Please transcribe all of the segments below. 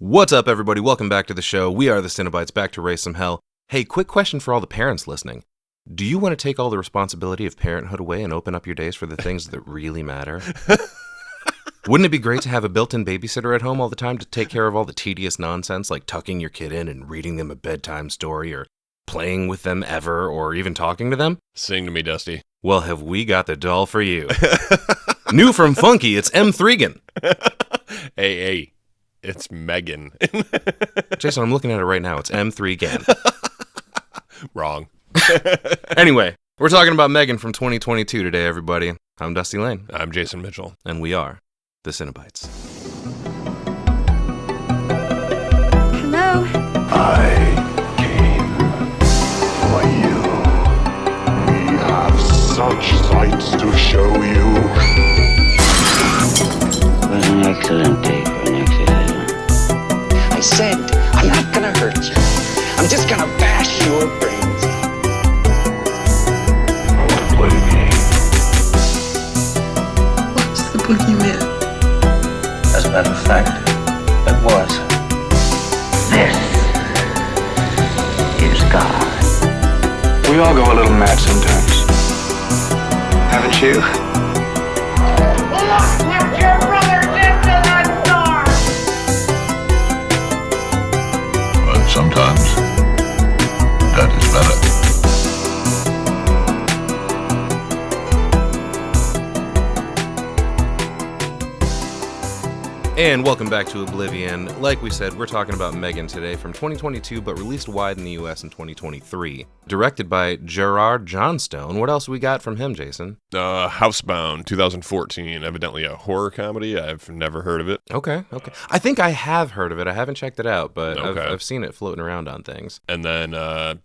What's up, everybody? Welcome back to the show. We are the Cenobites, back to raise some hell. Hey, quick question for all the parents listening. Do you want to take all the responsibility of parenthood away and open up your days for the things that really matter? Wouldn't it be great to have a built-in babysitter at home all the time to take care of all the tedious nonsense, like tucking your kid in and reading them a bedtime story, or playing with them ever, or even talking to them? Sing to me, Dusty. Well, have we got the doll for you. New from Funky, it's M3GAN. Hey. It's M3GAN. Jason, I'm looking at it right now. It's M3GAN. Wrong. Anyway, we're talking about M3GAN from 2022 today, everybody. I'm Dusty Lane. I'm Jason Mitchell. And we are the Cenobites. Hello? I came for you. We have such sights to show you. It was an excellent day for an exercise. I said, I'm not gonna hurt you. I'm just gonna bash your brains in. Don't play me. What's the boogeyman? As a matter of fact, it was. This is God. We all go a little mad sometimes. Haven't you? Put your brothers into that door! But sometimes that is better. And welcome back to Oblivion. Like we said, we're talking about M3GAN today from 2022, but released wide in the US in 2023. Directed by Gerard Johnstone. What else we got from him, Jason? Housebound, 2014. Evidently a horror comedy. I've never heard of it. Okay. I think I have heard of it. I haven't checked it out, but Okay. I've seen it floating around on things. And then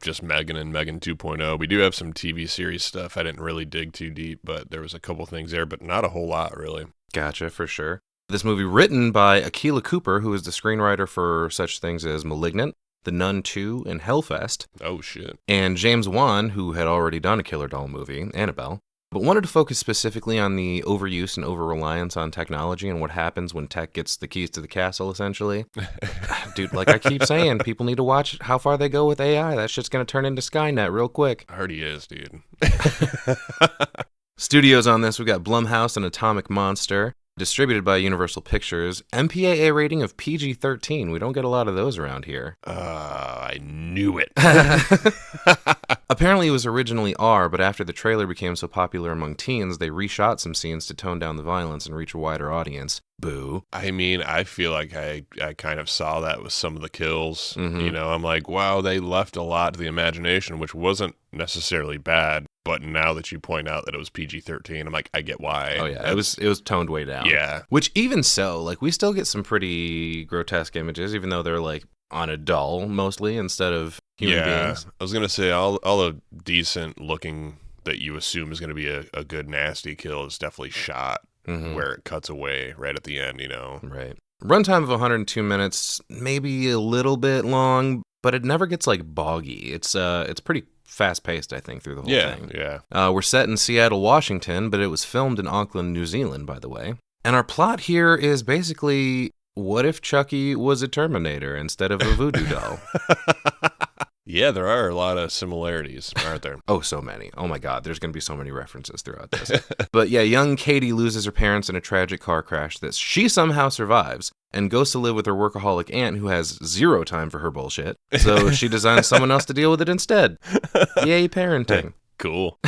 just M3GAN and M3GAN 2.0. We do have some TV series stuff. I didn't really dig too deep, but there was a couple things there, but not a whole lot, really. Gotcha, for sure. This movie written by Akilah Cooper, who is the screenwriter for such things as Malignant, The Nun 2, and Hellfest, Oh, shit. and James Wan, who had already done a killer doll movie, Annabelle, but wanted to focus specifically on the overuse and over-reliance on technology and what happens when tech gets the keys to the castle, essentially. Dude, like I keep saying, people need to watch how far they go with AI. That shit's going to turn into Skynet real quick. Already is, dude. Studios on this, we got Blumhouse and Atomic Monster. Distributed by Universal Pictures. MPAA rating of PG-13. We don't get a lot of those around here. I knew it. Apparently it was originally R, but after the trailer became so popular among teens, they reshot some scenes to tone down the violence and reach a wider audience. Boo. I mean, I feel like I kind of saw that with some of the kills. Mhm. You know, I'm like, wow, they left a lot to the imagination, which wasn't necessarily bad. But now that you point out that it was PG-13, I'm like, I get why. Oh yeah, it was toned way down. Yeah. Which even so, like we still get some pretty grotesque images, even though they're like on a doll mostly instead of human beings. I was gonna say all the decent looking that you assume is gonna be a good nasty kill is definitely shot where it cuts away right at the end. You know. Right. Runtime of 102 minutes, maybe a little bit long, but it never gets like boggy. It's pretty fast-paced, I think, through the whole thing. Yeah. We're set in Seattle, Washington, but it was filmed in Auckland, New Zealand, by the way. And our plot here is basically, what if Chucky was a Terminator instead of a voodoo doll? Yeah, there are a lot of similarities, aren't there? Oh, so many. Oh my God, there's going to be so many references throughout this. But yeah, young Katie loses her parents in a tragic car crash that she somehow survives and goes to live with her workaholic aunt who has zero time for her bullshit. So she designs someone else to deal with it instead. Yay, parenting. Cool.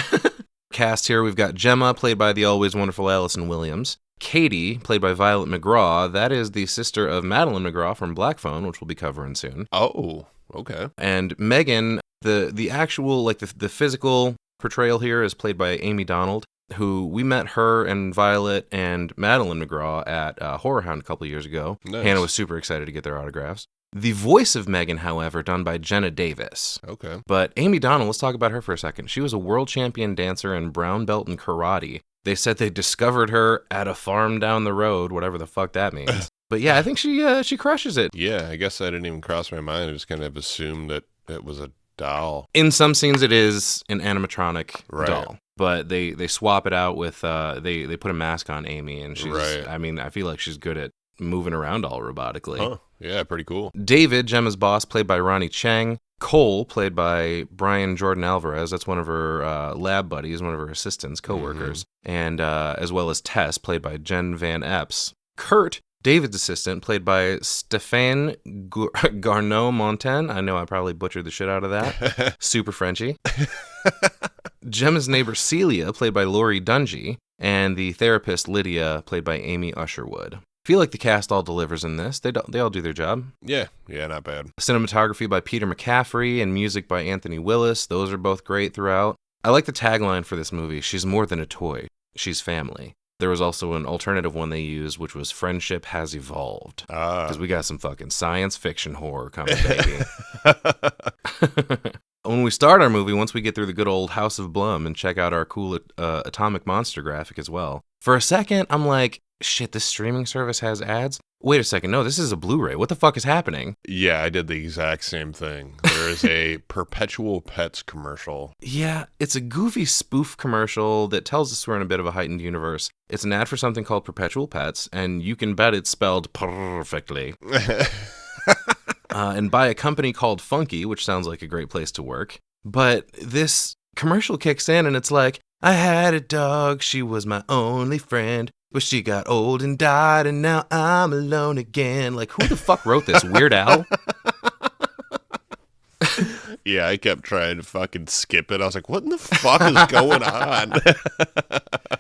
Cast here, we've got Gemma, played by the always wonderful Allison Williams. Katie, played by Violet McGraw. That is the sister of Madeline McGraw from Black Phone, which we'll be covering soon. Oh, okay. And M3GAN, the actual, like the physical portrayal here is played by Amy Donald, who we met her and Violet and Madeline McGraw at Horror Hound a couple years ago. Nice. Hannah was super excited to get their autographs. The voice of M3GAN, however, done by Jenna Davis. Okay. But Amy Donald, let's talk about her for a second. She was a world champion dancer and brown belt in karate. They said they discovered her at a farm down the road, whatever the fuck that means. But yeah, I think she crushes it. Yeah, I guess I didn't even cross my mind. I just kind of assumed that it was a doll. In some scenes, it is an animatronic Right. doll. But they swap it out with, they put a mask on Amy, and she's, Right. I mean, I feel like she's good at moving around all robotically. Huh. Yeah, pretty cool. David, Gemma's boss, played by Ronnie Chang. Cole, played by Brian Jordan Alvarez. That's one of her lab buddies, one of her assistants, co-workers. And as well as Tess, played by Jen Van Epps. Kurt, David's assistant, played by Stéphane Garneau-Montagne. I know I probably butchered the shit out of that. Super Frenchy. Gemma's neighbor Celia, played by Laurie Dungy. And the therapist Lydia, played by Amy Usherwood. Feel like the cast all delivers in this. They all do their job. Yeah, not bad. Cinematography by Peter McCaffrey and music by Anthony Willis. Those are both great throughout. I like the tagline for this movie. She's more than a toy. She's family. There was also an alternative one they used, which was Friendship Has Evolved. Because we got some fucking science fiction horror coming, baby. When we start our movie, once we get through the good old House of Blum and check out our cool Atomic Monster graphic as well, for a second, I'm like, shit, this streaming service has ads? Wait a second, no, this is a Blu-ray. What the fuck is happening? Yeah, I did the exact same thing. There is a Perpetual Pets commercial. Yeah, it's a goofy spoof commercial that tells us we're in a bit of a heightened universe. It's an ad for something called Perpetual Pets, and you can bet it's spelled perfectly. And by a company called Funky, which sounds like a great place to work. But this commercial kicks in and it's like, I had a dog, she was my only friend, but she got old and died and now I'm alone again. Like, who the fuck wrote this? Weird Al? Yeah, I kept trying to fucking skip it. I was like, what in the fuck is going on?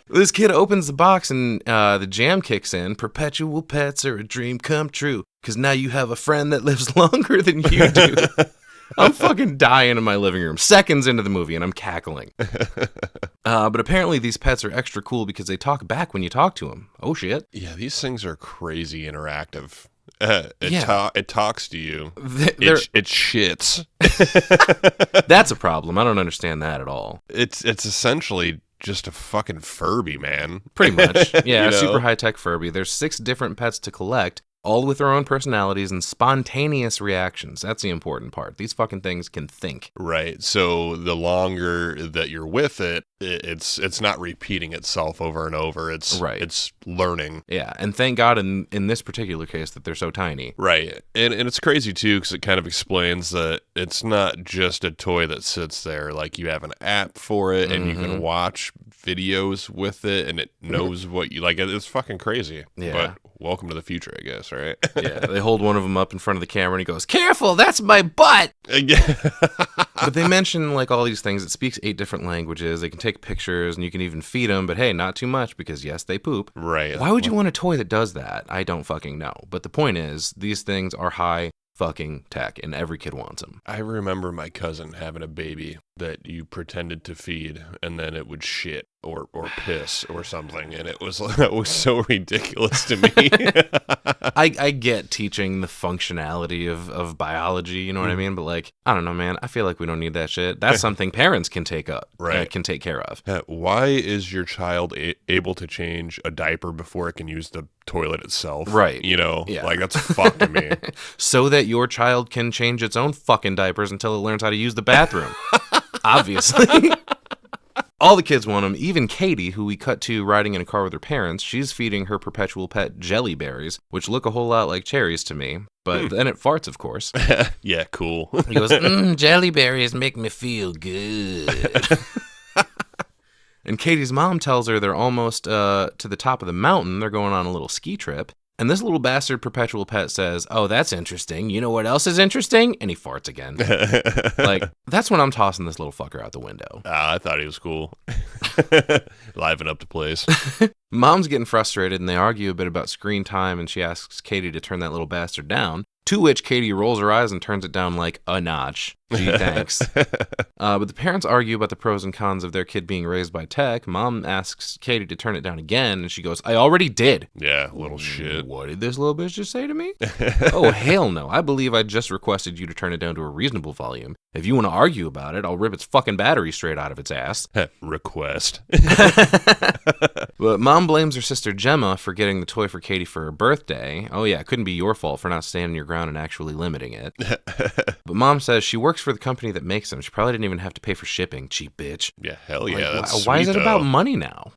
This kid opens the box and the jam kicks in. Perpetual pets are a dream come true, because now you have a friend that lives longer than you do. I'm fucking dying in my living room, seconds into the movie, and I'm cackling. But apparently these pets are extra cool because they talk back when you talk to them. Oh, shit. Yeah, these things are crazy interactive. It talks to you. It shits. That's a problem. I don't understand that at all. It's essentially just a fucking Furby, man. Pretty much. Yeah, You know? Super high-tech Furby. There's 6 different pets to collect, all with their own personalities and spontaneous reactions. That's the important part. These fucking things can think. Right. So the longer that you're with it, it's not repeating itself over and over. It's learning. Yeah, and thank God in this particular case that they're so tiny. Right. And it's crazy too, because it kind of explains that it's not just a toy that sits there. Like, you have an app for it and you can watch videos with it and it knows what you like. It's fucking crazy. Yeah. But welcome to the future, I guess, right? Yeah, they hold one of them up in front of the camera and he goes, "Careful, that's my butt!" But they mention like all these things. It speaks 8 different languages. They can take pictures and you can even feed them, but hey, not too much because yes, they poop. Right. Why would you want a toy that does that? I don't fucking know. But the point is, these things are high fucking tech and every kid wants them. I remember my cousin having a baby that you pretended to feed and then it would shit or piss or something, and it was so ridiculous to me. I get teaching the functionality of biology, you know what I mean? But like, I don't know, man. I feel like we don't need that shit. That's something parents can take up, right? Can take care of. Why is your child able to change a diaper before it can use the toilet itself? Right. You know, Yeah. like that's fucked to me. So that your child can change its own fucking diapers until it learns how to use the bathroom. Obviously. All the kids want them. Even Katie, who we cut to riding in a car with her parents, she's feeding her perpetual pet jelly berries, which look a whole lot like cherries to me. But then it farts, of course. Yeah, cool. He goes, jelly berries make me feel good. And Katie's mom tells her they're almost to the top of the mountain. They're going on a little ski trip. And this little bastard perpetual pet says, "Oh, that's interesting. You know what else is interesting?" And he farts again. Like, that's when I'm tossing this little fucker out the window. I thought he was cool. Liven up the place. Mom's getting frustrated, and they argue a bit about screen time, and she asks Katie to turn that little bastard down, to which Katie rolls her eyes and turns it down like a notch. Gee, thanks. But the parents argue about the pros and cons of their kid being raised by tech. Mom asks Katie to turn it down again, and she goes, "I already did." Yeah, little shit. What did this little bitch just say to me? Oh, hell no. I believe I just requested you to turn it down to a reasonable volume. If you want to argue about it, I'll rip its fucking battery straight out of its ass. Request. But Mom blames her sister Gemma for getting the toy for Katie for her birthday. Oh yeah, it couldn't be your fault for not standing your ground and actually limiting it. But Mom says she works for the company that makes them. She probably didn't even have to pay for shipping. Cheap bitch. Yeah, hell yeah. Like, That's why is sweet, it about though. money now?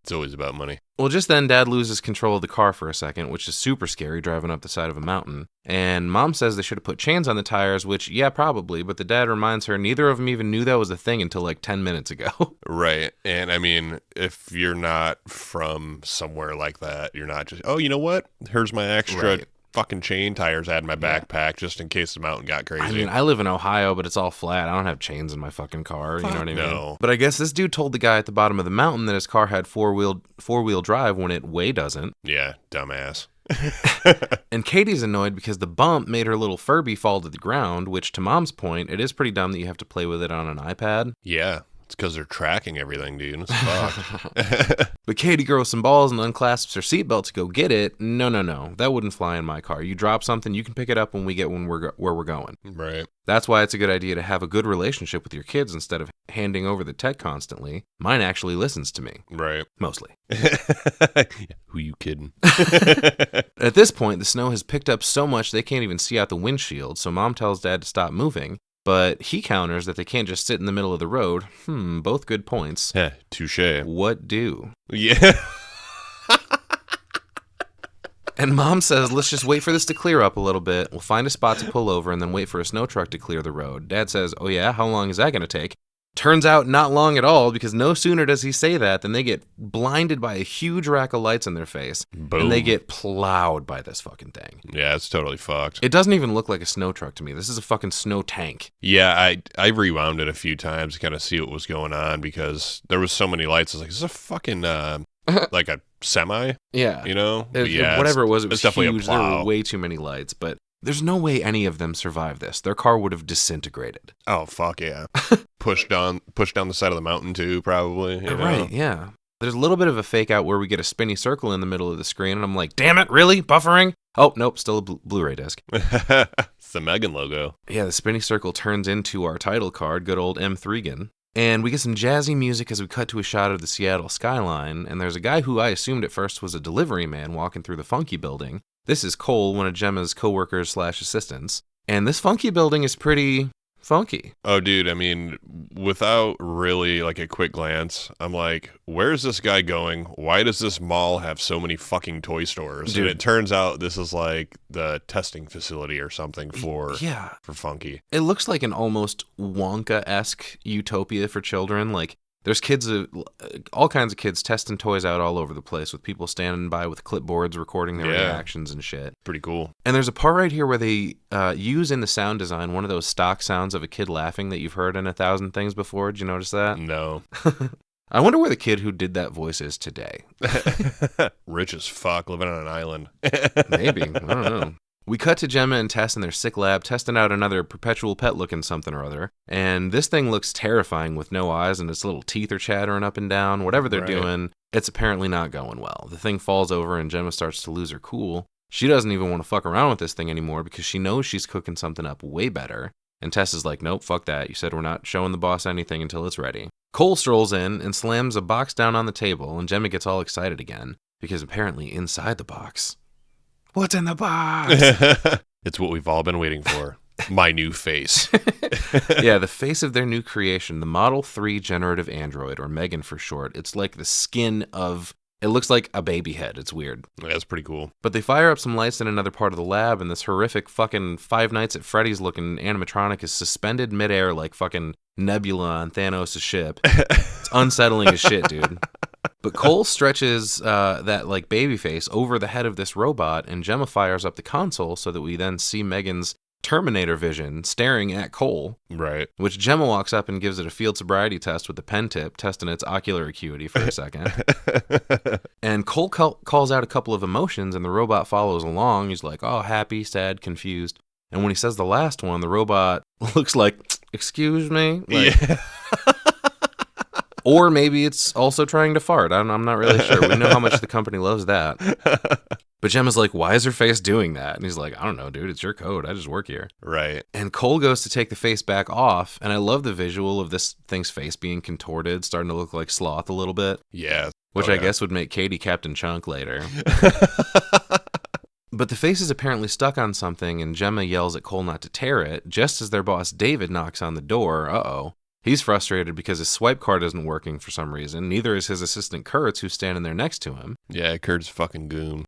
It's always about money. Well, just then, Dad loses control of the car for a second, which is super scary driving up the side of a mountain. And Mom says they should have put chains on the tires, which, yeah, probably. But the dad reminds her neither of them even knew that was a thing until like 10 minutes ago. Right. And I mean, if you're not from somewhere like that, you're not just, oh, you know what? Here's my extra fucking chain tires I had in my backpack just in case the mountain got crazy. I mean, I live in Ohio, but it's all flat. I don't have chains in my fucking car. You know what I mean? No. But I guess this dude told the guy at the bottom of the mountain that his car had four-wheel drive when it way doesn't. Yeah, dumbass. And Katie's annoyed because the bump made her little Furby fall to the ground, which to Mom's point, it is pretty dumb that you have to play with it on an iPad. Yeah. It's because they're tracking everything, dude. It's fucked. But Katie grows some balls and unclasps her seatbelt to go get it. No. That wouldn't fly in my car. You drop something, you can pick it up when we get where we're going. Right. That's why it's a good idea to have a good relationship with your kids instead of handing over the tech constantly. Mine actually listens to me. Right. Mostly. Who you kidding? At this point, the snow has picked up so much they can't even see out the windshield, so Mom tells Dad to stop moving. But he counters that they can't just sit in the middle of the road. Both good points. Touche. What do? Yeah. And Mom says, let's just wait for this to clear up a little bit. We'll find a spot to pull over and then wait for a snow truck to clear the road. Dad says, oh yeah, how long is that going to take? Turns out not long at all, because no sooner does he say that than they get blinded by a huge rack of lights in their face. Boom. And they get plowed by this fucking thing. Yeah, it's totally fucked. It doesn't even look like a snow truck to me. This is a fucking snow tank. Yeah, I rewound it a few times to kind of see what was going on because there was so many lights. I was like, is this a fucking, like a semi? Yeah. You know? Whatever it was it's definitely definitely huge. a plow. There were way too many lights, but there's no way any of them survived this. Their car would have disintegrated. Oh, fuck yeah. Pushed down the side of the mountain too, probably. You know? Right, yeah. There's a little bit of a fake out where we get a spinny circle in the middle of the screen, and I'm like, damn it, really? Buffering? Oh, nope, still a Blu-ray disc. It's the M3GAN logo. Yeah, the spinny circle turns into our title card, good old M3GAN. And we get some jazzy music as we cut to a shot of the Seattle skyline, and there's a guy who I assumed at first was a delivery man walking through the funky building. This is Cole, one of Gemma's co-workers/assistants. And this funky building is pretty funky. Oh, dude, I mean, without really like a quick glance, I'm like, where's this guy going? Why does this mall have so many fucking toy stores? Dude. And it turns out this is like the testing facility or something for funky. It looks like an almost Wonka-esque utopia for children. Like, there's kids, all kinds of kids testing toys out all over the place with people standing by with clipboards recording their reactions and shit. Pretty cool. And there's a part right here where they use in the sound design one of those stock sounds of a kid laughing that you've heard in 1,000 things before. Did you notice that? No. I wonder where the kid who did that voice is today. Rich as fuck, living on an island. Maybe. I don't know. We cut to Gemma and Tess in their sick lab, testing out another perpetual pet looking something or other. And this thing looks terrifying with no eyes and its little teeth are chattering up and down. Whatever they're doing, it's apparently not going well. The thing falls over and Gemma starts to lose her cool. She doesn't even want to fuck around with this thing anymore because she knows she's cooking something up way better. And Tess is like, nope, fuck that. You said we're not showing the boss anything until it's ready. Cole strolls in and slams a box down on the table, and Gemma gets all excited again because apparently inside the box... What's in the box? It's what we've all been waiting for. My new face. Yeah, the face of their new creation, the Model 3 generative android, or M3GAN for short. It's like the skin of... It looks like a baby head. It's weird. That's pretty cool. But they fire up some lights in another part of the lab, and this horrific fucking Five Nights at Freddy's looking animatronic is suspended midair like fucking Nebula on Thanos' ship. It's unsettling as shit, dude. But Cole stretches that like baby face over the head of this robot, and Gemma fires up the console so that we then see M3GAN's Terminator vision staring at Cole. Right. Which Gemma walks up and gives it a field sobriety test with the pen tip, testing its ocular acuity for a second. And Cole calls out a couple of emotions, and the robot follows along. He's like, oh, happy, sad, confused. And when he says the last one, the robot looks like, excuse me? Like, yeah. Or maybe it's also trying to fart. I'm not really sure. We know how much the company loves that. But Gemma's like, why is her face doing that? And he's like, I don't know, dude. It's your code. I just work here. Right. And Cole goes to take the face back off. And I love the visual of this thing's face being contorted, starting to look like Sloth a little bit. Yeah. Which I guess would make Katie Captain Chunk later. But the face is apparently stuck on something, and Gemma yells at Cole not to tear it, just as their boss David knocks on the door. Uh-oh. He's frustrated because his swipe card isn't working for some reason. Neither is his assistant Kurtz, who's standing there next to him. Yeah, Kurt's fucking goon.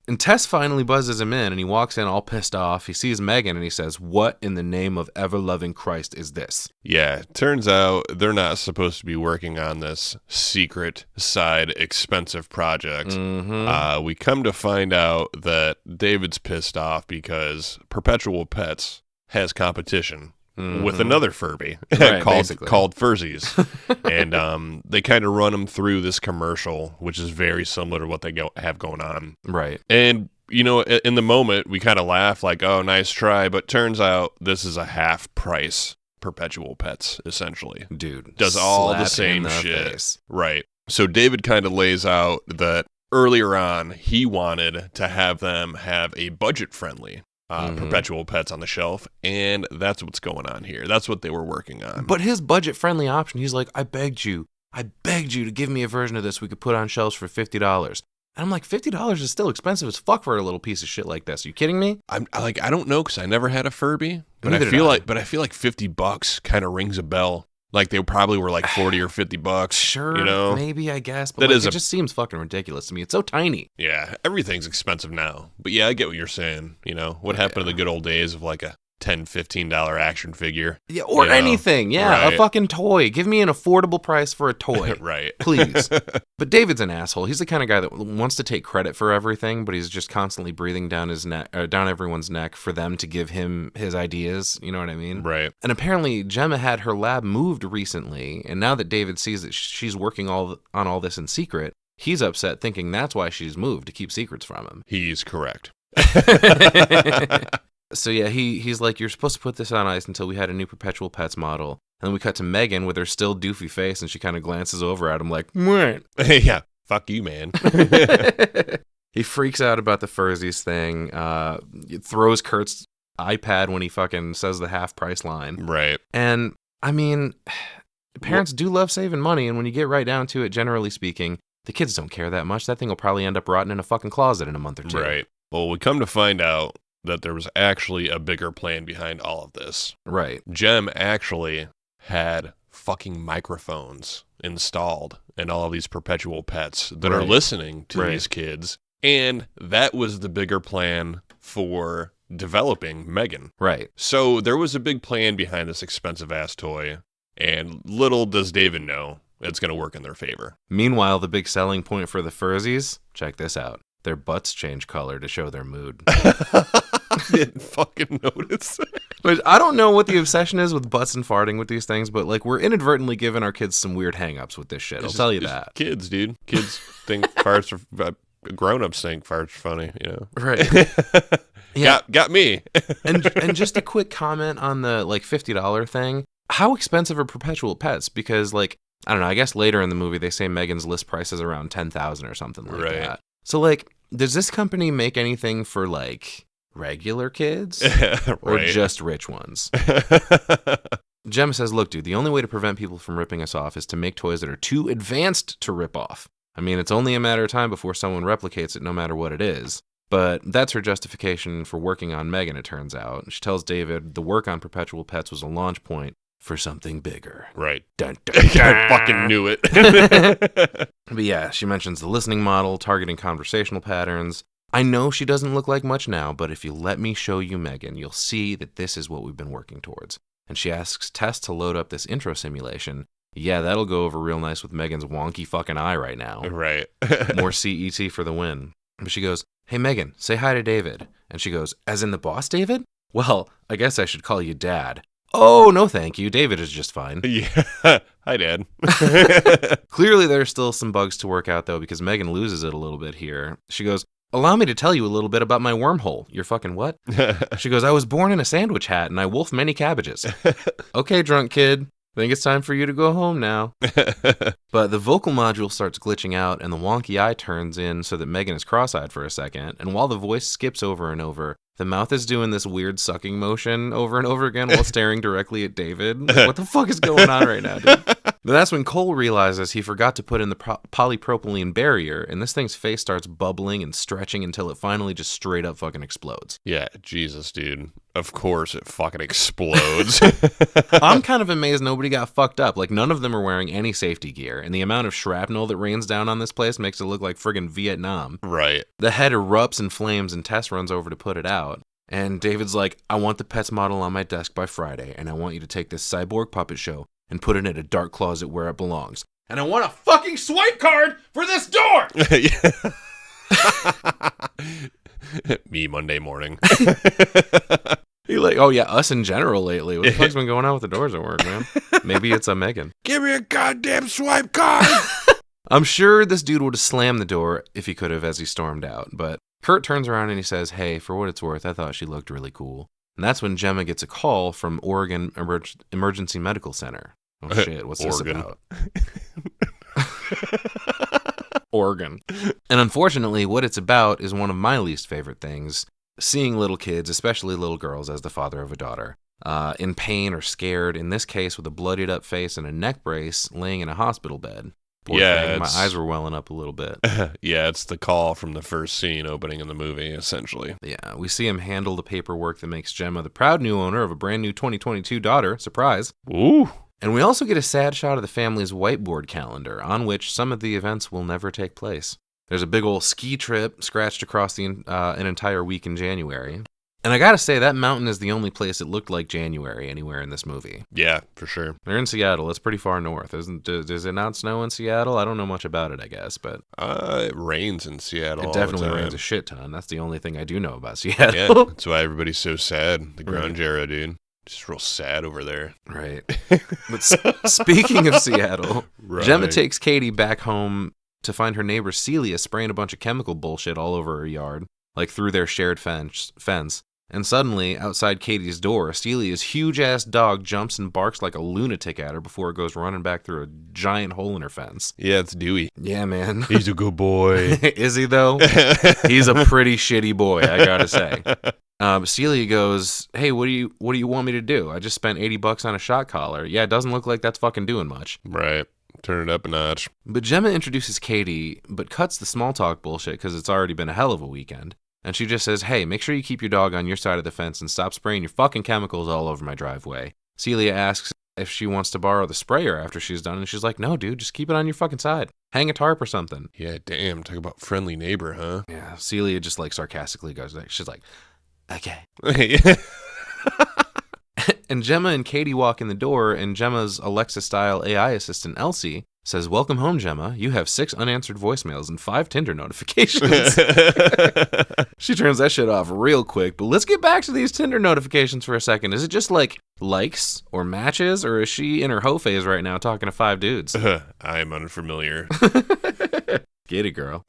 And Tess finally buzzes him in, and he walks in all pissed off. He sees Megan, and he says, "What in the name of ever-loving Christ is this?" Yeah, turns out they're not supposed to be working on this secret side expensive project. Mm-hmm. We come to find out that David's pissed off because Perpetual Pets has competition with another Furby Right, called Furzies. And they kind of run them through this commercial, which is very similar to what they have going on. Right. And, you know, in the moment, we kind of laugh like, oh, nice try. But turns out this is a half price Perpetual Pets, essentially. Dude. Does all the slap same in the shit. face. Right. So David kind of lays out that earlier on, he wanted to have them have a budget-friendly Perpetual Pets on the shelf, and that's what's going on here. That's what they were working on. But his budget-friendly option, he's like, I begged you to give me a version of this we could put on shelves for $50. And I'm like, $50 is still expensive as fuck for a little piece of shit like this. Are you kidding me? I don't know, because I never had a Furby, but Neither I feel did I. like $50 kind of rings a bell. Like they probably were like $40 or $50. Sure, you know, maybe, I guess, but That like, is it just seems fucking ridiculous to me. It's so tiny. Yeah, everything's expensive now. But yeah, I get what you're saying. You know, what happened to the good old days of like a $10, $15 action figure? Yeah, or anything. Yeah, right. a fucking toy. Give me an affordable price for a toy. Right. Please. But David's an asshole. He's the kind of guy that wants to take credit for everything, but he's just constantly breathing down his neck, down everyone's neck for them to give him his ideas. You know what I mean? Right. And apparently Gemma had her lab moved recently, and now that David sees that she's working on all this in secret, he's upset, thinking that's why she's moved, to keep secrets from him. He's correct. So yeah, he's like, you're supposed to put this on ice until we had a new Perpetual Pets model. And then we cut to Megan with her still doofy face, and she kind of glances over at him like, what? Yeah, fuck you, man. He freaks out about the Furzies thing, throws Kurt's iPad when he fucking says the half price line. Right. And, I mean, parents do love saving money, and when you get right down to it, generally speaking, the kids don't care that much. That thing will probably end up rotting in a fucking closet in a month or two. Right. Well, we come to find out that there was actually a bigger plan behind all of this. Right. Jem actually had fucking microphones installed in all of these Perpetual Pets that are listening to these kids. And that was the bigger plan for developing Megan. Right. So there was a big plan behind this expensive ass toy, and little does David know it's going to work in their favor. Meanwhile, the big selling point for the Furzies, check this out. Their butts change color to show their mood. I didn't fucking notice. But I don't know what the obsession is with butts and farting with these things, but like we're inadvertently giving our kids some weird hang-ups with this shit. I'll tell you that. Kids, dude. Kids think farts are... grown-ups think farts are funny, you know. Right. Yeah. Got me. and just a quick comment on the like $50 thing. How expensive are Perpetual Pets? Because like, I don't know, I guess later in the movie they say Megan's list price is around $10,000 or something like that. So like, does this company make anything for like regular kids or just rich ones? Gemma says, look, dude, the only way to prevent people from ripping us off is to make toys that are too advanced to rip off. I mean, it's only a matter of time before someone replicates it, no matter what it is. But that's her justification for working on Megan, it turns out. She tells David the work on Perpetual Pets was a launch point for something bigger. Right. Dun, dun, dun. I fucking knew it. But yeah, she mentions the listening model, targeting conversational patterns. I know she doesn't look like much now, but if you let me show you Megan, you'll see that this is what we've been working towards. And she asks Tess to load up this intro simulation. Yeah, that'll go over real nice with Megan's wonky fucking eye right now. Right. More CET for the win. But she goes, hey, Megan, say hi to David. And she goes, as in the boss, David? Well, I guess I should call you Dad. Oh, no thank you. David is just fine. Yeah. Hi, Dad. Clearly, there's still some bugs to work out, though, because Megan loses it a little bit here. She goes, allow me to tell you a little bit about my wormhole. You're fucking what? She goes, I was born in a sandwich hat, and I wolfed many cabbages. Okay, drunk kid. Think it's time for you to go home now. But the vocal module starts glitching out, and the wonky eye turns in so that Megan is cross-eyed for a second. And while the voice skips over and over, the mouth is doing this weird sucking motion over and over again while staring directly at David. Like, what the fuck is going on right now, dude? But that's when Cole realizes he forgot to put in the polypropylene barrier, and this thing's face starts bubbling and stretching until it finally just straight up fucking explodes. Yeah, Jesus, dude. Of course it fucking explodes. I'm kind of amazed nobody got fucked up. Like, none of them are wearing any safety gear, and the amount of shrapnel that rains down on this place makes it look like friggin' Vietnam. Right. The head erupts in flames, and Tess runs over to put it out. And David's like, I want the Pets model on my desk by Friday, and I want you to take this cyborg puppet show and put it in a dark closet where it belongs. And I want a fucking swipe card for this door! Me Monday morning. He like, oh yeah, us in general lately. What the fuck's been going on with the doors at work, man? Maybe it's a M3GAN. Give me a goddamn swipe card! I'm sure this dude would have slammed the door if he could have as he stormed out, but Kurt turns around and he says, hey, for what it's worth, I thought she looked really cool. And that's when Gemma gets a call from Oregon Emergency Medical Center. Oh shit, what's this about? Oregon. And unfortunately, what it's about is one of my least favorite things. Seeing little kids, especially little girls, as the father of a daughter, in pain or scared, in this case with a bloodied up face and a neck brace, laying in a hospital bed. Poor thing. My eyes were welling up a little bit. Yeah, it's the call from the first scene opening in the movie, essentially. Yeah, we see him handle the paperwork that makes Gemma the proud new owner of a brand new 2022 daughter. Surprise. Ooh. And we also get a sad shot of the family's whiteboard calendar, on which some of the events will never take place. There's a big old ski trip scratched across an entire week in January. And I gotta say, that mountain is the only place it looked like January anywhere in this movie. Yeah, for sure. They're in Seattle. It's pretty far north. Does it not snow in Seattle? I don't know much about it, I guess, but... It rains in Seattle. It definitely all the time. rains a shit ton. That's the only thing I do know about Seattle. Yeah, that's why everybody's so sad. The ground Jarrah, dude. Just real sad over there. Right. But speaking of Seattle, right. Gemma takes Katie back home to find her neighbor Celia spraying a bunch of chemical bullshit all over her yard, like through their shared fence. And suddenly, outside Katie's door, Celia's huge-ass dog jumps and barks like a lunatic at her before it goes running back through a giant hole in her fence. Yeah, it's Dewey. Yeah, man. He's a good boy. Is he, though? He's a pretty shitty boy, I gotta say. Celia goes, hey, what do you want me to do? I just spent $80 on a shot collar. Yeah, it doesn't look like that's fucking doing much. Right. Turn it up a notch. But Gemma introduces Katie, but cuts the small talk bullshit because it's already been a hell of a weekend. And she just says, hey, make sure you keep your dog on your side of the fence and stop spraying your fucking chemicals all over my driveway. Celia asks if she wants to borrow the sprayer after she's done, and she's like, no, dude, just keep it on your fucking side. Hang a tarp or something. Yeah, damn, talk about friendly neighbor, huh? Yeah, Celia just like sarcastically goes, she's like, okay. And Gemma and Katie walk in the door, and Gemma's Alexa-style AI assistant, Elsie, says, welcome home, Gemma. You have 6 unanswered voicemails and 5 Tinder notifications. She turns that shit off real quick, but let's get back to these Tinder notifications for a second. Is it just like likes or matches, or is she in her hoe phase right now talking to 5 dudes? I am unfamiliar. Get it, girl.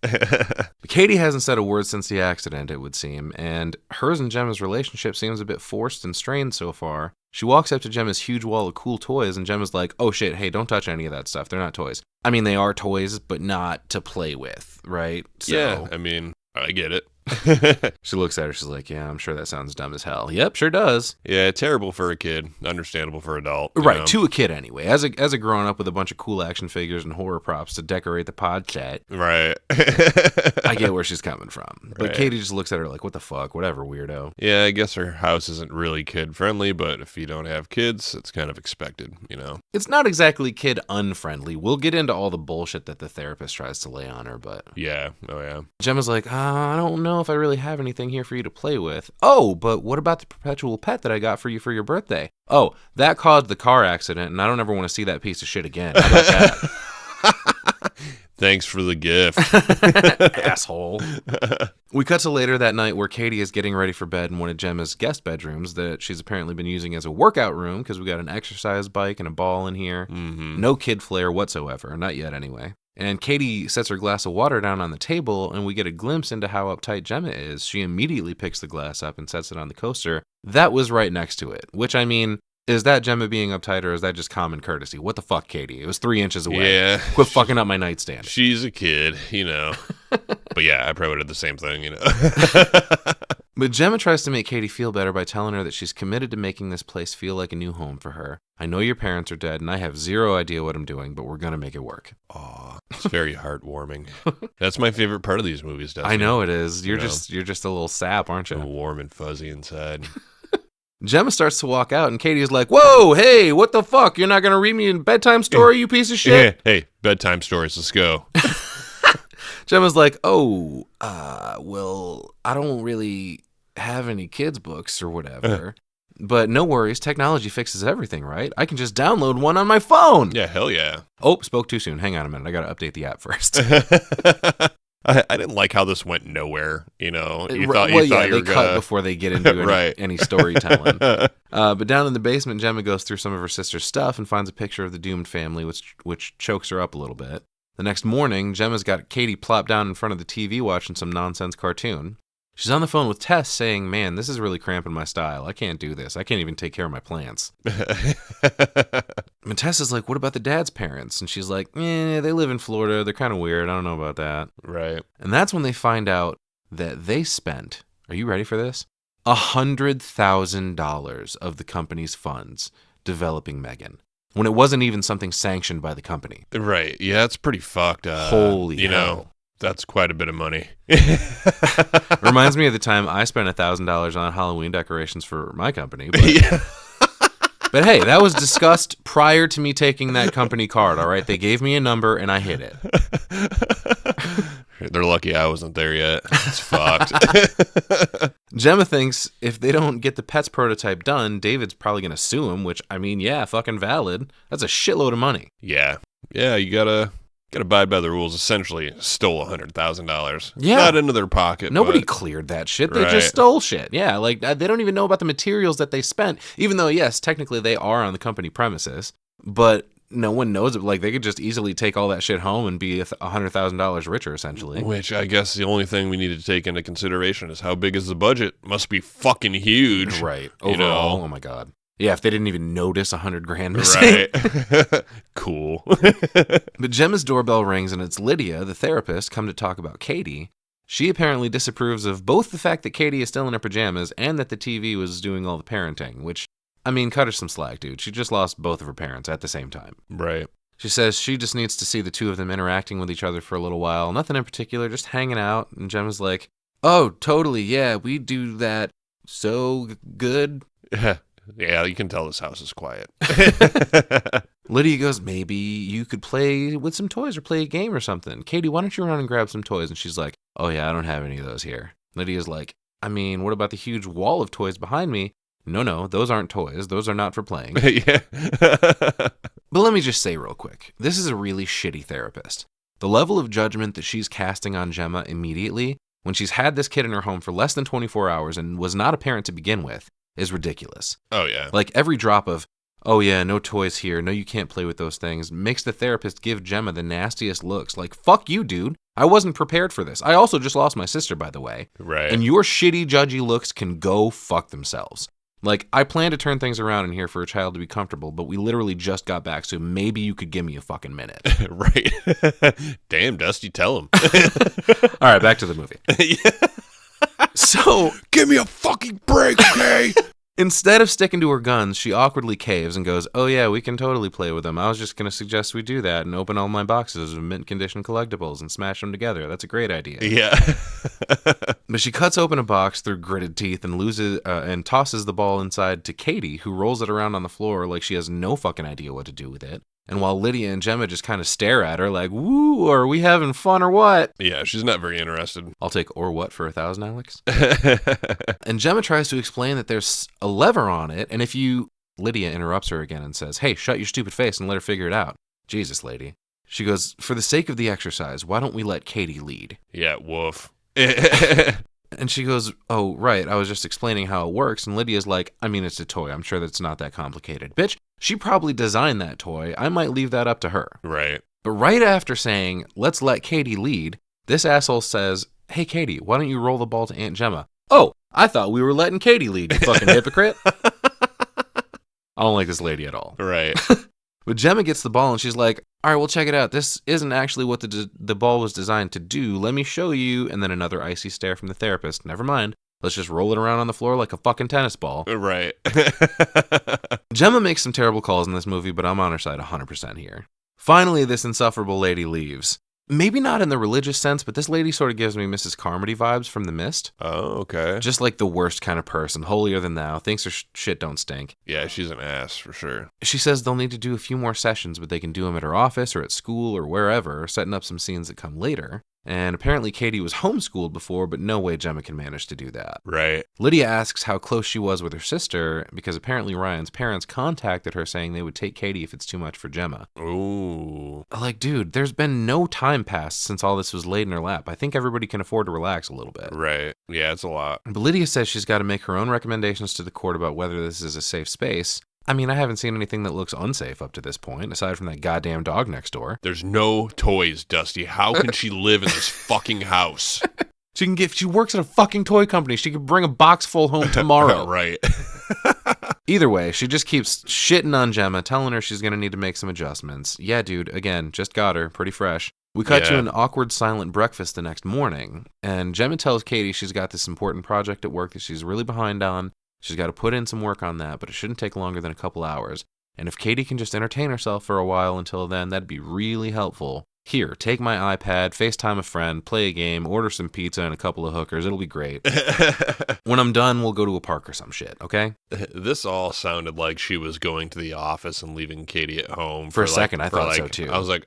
Katie hasn't said a word since the accident, it would seem, and hers and Gemma's relationship seems a bit forced and strained so far. She walks up to Gemma's huge wall of cool toys, and Gemma's like, oh shit, hey, don't touch any of that stuff. They're not toys. I mean, they are toys, but not to play with, right? So, yeah, I mean, I get it. She looks at her, she's like, yeah, I'm sure that sounds dumb as hell. Yep, sure does. Yeah, terrible for a kid, understandable for an adult. Right, know? to a kid anyway. As a grown up with a bunch of cool action figures and horror props to decorate the pod set. Right. I get where she's coming from. But Right. Katie just looks at her like, what the fuck, whatever, weirdo. Yeah, I guess her house isn't really kid friendly, but if you don't have kids, it's kind of expected, you know? It's not exactly kid unfriendly. We'll get into all the bullshit that the therapist tries to lay on her, but... Yeah, oh yeah. Gemma's like, I don't know if I really have anything here for you to play with. Oh, but what about the perpetual pet that I got for you for your birthday? Oh, that caused the car accident, and I don't ever want to see that piece of shit again. How about that? Thanks for the gift. Asshole. We cut to later that night where Katie is getting ready for bed in one of Gemma's guest bedrooms that she's apparently been using as a workout room because we got an exercise bike and a ball in here. Mm-hmm. No kid flair whatsoever. Not yet, anyway. And Katie sets her glass of water down on the table, and we get a glimpse into how uptight Gemma is. She immediately picks the glass up and sets it on the coaster. That was right next to it, which, I mean, is that Gemma being uptight, or is that just common courtesy? What the fuck, Katie? It was 3 inches away. Yeah. Quit fucking up my nightstand. She's a kid, you know. But yeah, I probably would have the same thing, you know. But Gemma tries to make Katie feel better by telling her that she's committed to making this place feel like a new home for her. I know your parents are dead, and I have zero idea what I'm doing, but we're going to make it work. Aw, it's very heartwarming. That's my favorite part of these movies, Dustin. I know it is. You're just a little sap, aren't you? Warm and fuzzy inside. Gemma starts to walk out, and Katie is like, whoa, hey, what the fuck? You're not going to read me a bedtime story, you piece of shit? Hey, bedtime stories, let's go. Gemma's like, well, I don't really have any kids' books or whatever. But no worries, technology fixes everything, right? I can just download one on my phone. Yeah, hell yeah. Oh, spoke too soon. Hang on a minute. I got to update the app first. I didn't like how this went nowhere, you know. They were cut before they get into Right. any storytelling. But down in the basement, Gemma goes through some of her sister's stuff and finds a picture of the doomed family, which chokes her up a little bit. The next morning, Gemma's got Katie plopped down in front of the TV watching some nonsense cartoon. She's on the phone with Tess saying, man, this is really cramping my style. I can't do this. I can't even take care of my plants. And Tess is like, what about the dad's parents? And she's like, they live in Florida. They're kind of weird. I don't know about that. Right. And that's when they find out that they spent, are you ready for this? $100,000 of the company's funds developing M3GAN, when it wasn't even something sanctioned by the company. Right. Yeah, it's pretty fucked. Holy you hell. know, that's quite a bit of money. Reminds me of the time I spent $1,000 on Halloween decorations for my company. But, but hey, that was discussed prior to me taking that company card, all right? They gave me a number and I hit it. They're lucky I wasn't there yet. It's fucked. Gemma thinks if they don't get the Pets prototype done, David's probably going to sue him, which, I mean, yeah, fucking valid. That's a shitload of money. Yeah. Yeah, you gotta abide by the rules. Essentially stole $100,000. Yeah. Not into their pocket. Nobody but... cleared that shit. They Right. just stole shit. Yeah, like they don't even know about the materials that they spent, even though, yes, technically they are on the company premises, but no one knows it. Like, they could just easily take all that shit home and be $100,000 richer, essentially. Which I guess the only thing we need to take into consideration is how big is the budget? Must be fucking huge. Right. You know? Overall, oh my God. Yeah, if they didn't even notice $100,000 missing. Right. Cool. But Gemma's doorbell rings and it's Lydia, the therapist, come to talk about Katie. She apparently disapproves of both the fact that Katie is still in her pajamas and that the TV was doing all the parenting, which, I mean, cut her some slack, dude. She just lost both of her parents at the same time. Right. She says she just needs to see the two of them interacting with each other for a little while. Nothing in particular, just hanging out. And Gemma's like, oh, totally, yeah, we do that so good. Yeah, you can tell this house is quiet. Lydia goes, maybe you could play with some toys or play a game or something. Katie, why don't you run and grab some toys? And she's like, oh yeah, I don't have any of those here. Lydia's like, I mean, what about the huge wall of toys behind me? No, those aren't toys. Those are not for playing. Yeah. But let me just say real quick, this is a really shitty therapist. The level of judgment that she's casting on Gemma immediately, when she's had this kid in her home for less than 24 hours and was not a parent to begin with, is ridiculous. Oh, yeah. Like, every drop of, oh yeah, no toys here, no, you can't play with those things, makes the therapist give Gemma the nastiest looks. Like, fuck you, dude. I wasn't prepared for this. I also just lost my sister, by the way. Right. And your shitty, judgy looks can go fuck themselves. Like, I plan to turn things around in here for a child to be comfortable, but we literally just got back, so maybe you could give me a fucking minute. Right. Damn, Dusty, tell him. All right, back to the movie. So, give me a fucking break, okay? Instead of sticking to her guns, she awkwardly caves and goes, oh yeah, we can totally play with them. I was just going to suggest we do that and open all my boxes of mint condition collectibles and smash them together. That's a great idea. Yeah. But she cuts open a box through gritted teeth and tosses the ball inside to Katie, who rolls it around on the floor like she has no fucking idea what to do with it. And while Lydia and Gemma just kind of stare at her like, woo, are we having fun or what? Yeah, she's not very interested. I'll take or what for 1,000, Alex? And Gemma tries to explain that there's a lever on it, and if you... Lydia interrupts her again and says, hey, shut your stupid face and let her figure it out. Jesus, lady. She goes, for the sake of the exercise, why don't we let Katie lead? Yeah, woof. And she goes, oh, right, I was just explaining how it works. And Lydia's like, I mean, it's a toy. I'm sure that's not that complicated. Bitch, she probably designed that toy. I might leave that up to her. Right. But right after saying, let's let Katie lead, this asshole says, hey, Katie, why don't you roll the ball to Aunt Gemma? Oh, I thought we were letting Katie lead, you fucking hypocrite. I don't like this lady at all. Right. But Gemma gets the ball and she's like, all right, well, check it out. This isn't actually what the ball was designed to do. Let me show you. And then another icy stare from the therapist. Never mind. Let's just roll it around on the floor like a fucking tennis ball. Right. Gemma makes some terrible calls in this movie, but I'm on her side 100% here. Finally, this insufferable lady leaves. Maybe not in the religious sense, but this lady sort of gives me Mrs. Carmody vibes from The Mist. Oh, okay. Just like the worst kind of person, holier than thou, thinks her shit don't stink. Yeah, she's an ass for sure. She says they'll need to do a few more sessions, but they can do them at her office or at school or wherever, setting up some scenes that come later. And apparently Katie was homeschooled before, but no way Gemma can manage to do that. Right. Lydia asks how close she was with her sister, because apparently Ryan's parents contacted her saying they would take Katie if it's too much for Gemma. Ooh. Like, dude, there's been no time passed since all this was laid in her lap. I think everybody can afford to relax a little bit. Right. Yeah, it's a lot. But Lydia says she's got to make her own recommendations to the court about whether this is a safe space. I mean, I haven't seen anything that looks unsafe up to this point, aside from that goddamn dog next door. There's no toys, Dusty. How can she live in this fucking house? She works at a fucking toy company. She could bring a box full home tomorrow. Right. Either way, she just keeps shitting on Gemma, telling her she's going to need to make some adjustments. Yeah, dude, again, just got her. Pretty fresh. We cut to an awkward, silent breakfast the next morning, and Gemma tells Katie she's got this important project at work that she's really behind on. She's got to put in some work on that, but it shouldn't take longer than a couple hours. And if Katie can just entertain herself for a while until then, that'd be really helpful. Here, take my iPad, FaceTime a friend, play a game, order some pizza and a couple of hookers. It'll be great. When I'm done, we'll go to a park or some shit, okay? This all sounded like she was going to the office and leaving Katie at home. For a second, I thought so too. I was like,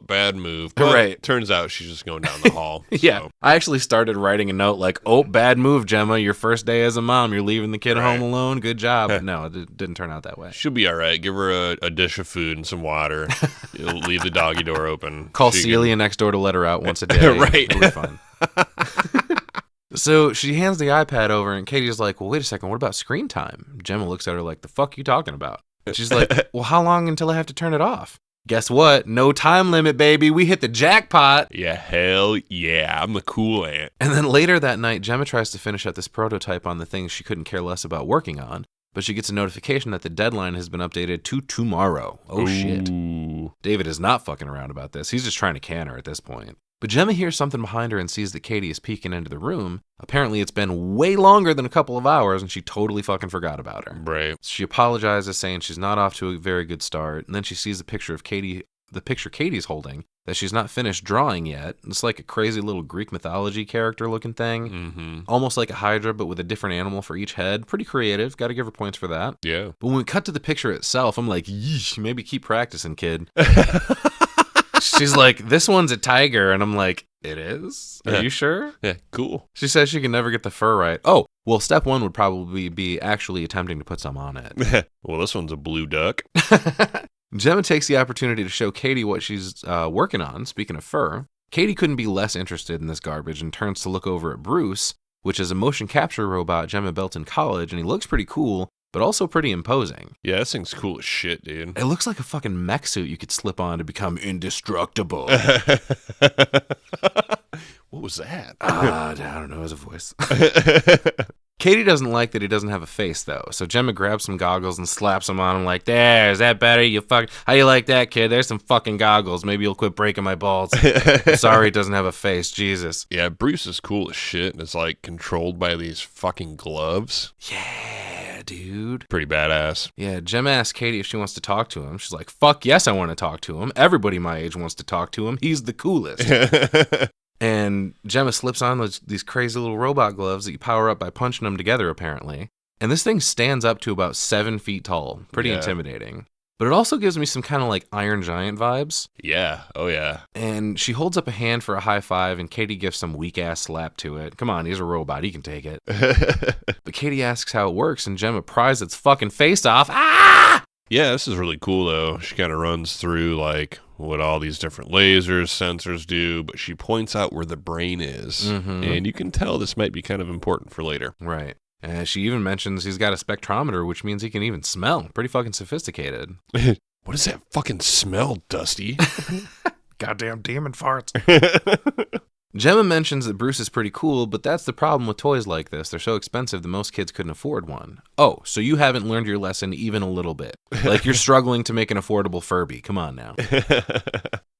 bad move. But right. Turns out she's just going down the hall. Yeah. So. I actually started writing a note like, oh, bad move, Gemma. Your first day as a mom. You're leaving the kid home alone. Good job. But no, it didn't turn out that way. She'll be all right. Give her a dish of food and some water. You'll leave the doggy door open. Call Celia next door to let her out once a day. Right. It'll be fine. So she hands the iPad over, and Katie's like, well, wait a second. What about screen time? Gemma looks at her like, the fuck you talking about? She's like, well, how long until I have to turn it off? Guess what? No time limit, baby. We hit the jackpot. Yeah, hell yeah. I'm the cool aunt. And then later that night, Gemma tries to finish up this prototype on the things she couldn't care less about working on. But she gets a notification that the deadline has been updated to tomorrow. Oh, shit. David is not fucking around about this. He's just trying to can her at this point. But Gemma hears something behind her and sees that Katie is peeking into the room. Apparently, it's been way longer than a couple of hours, and she totally fucking forgot about her. Right. She apologizes, saying she's not off to a very good start. And then she sees the picture Katie's holding that she's not finished drawing yet. It's like a crazy little Greek mythology character looking thing. Mm-hmm. Almost like a Hydra, but with a different animal for each head. Pretty creative. Got to give her points for that. Yeah. But when we cut to the picture itself, I'm like, yeesh, maybe keep practicing, kid. She's like, this one's a tiger. And I'm like, it is? Are you sure? Yeah, cool. She says she can never get the fur right. Oh, well, step one would probably be actually attempting to put some on it. Well, this one's a blue duck. Gemma takes the opportunity to show Katie what she's working on, speaking of fur. Katie couldn't be less interested in this garbage and turns to look over at Bruce, which is a motion capture robot Gemma built in college, and he looks pretty cool, but also pretty imposing. Yeah, this thing's cool as shit, dude. It looks like a fucking mech suit you could slip on to become indestructible. What was that? I don't know, it was a voice. Katie doesn't like that he doesn't have a face, though, so Gemma grabs some goggles and slaps them on him like, there, is that better? How you like that, kid? There's some fucking goggles. Maybe you'll quit breaking my balls. I'm sorry it doesn't have a face, Jesus. Yeah, Bruce is cool as shit, and it's like controlled by these fucking gloves. Yeah, dude. Pretty badass. Yeah, Gemma asks Katie if she wants to talk to him. She's like, fuck yes, I want to talk to him. Everybody my age wants to talk to him. He's the coolest. And Gemma slips on these crazy little robot gloves that you power up by punching them together, apparently. And this thing stands up to about 7 feet tall. Pretty intimidating. But it also gives me some kind of like Iron Giant vibes. Yeah. Oh, yeah. And she holds up a hand for a high five, and Katie gives some weak-ass slap to it. Come on, he's a robot. He can take it. But Katie asks how it works, and Gemma pries its fucking face off. Ah! Yeah, this is really cool, though. She kind of runs through, like, what all these different lasers, sensors do, but she points out where the brain is. Mm-hmm. And you can tell this might be kind of important for later. Right. And she even mentions he's got a spectrometer, which means he can even smell. Pretty fucking sophisticated. What is that fucking smell, Dusty? Goddamn demon farts. Gemma mentions that Bruce is pretty cool, but that's the problem with toys like this. They're so expensive that most kids couldn't afford one. Oh, so you haven't learned your lesson even a little bit. Like you're struggling to make an affordable Furby. Come on now.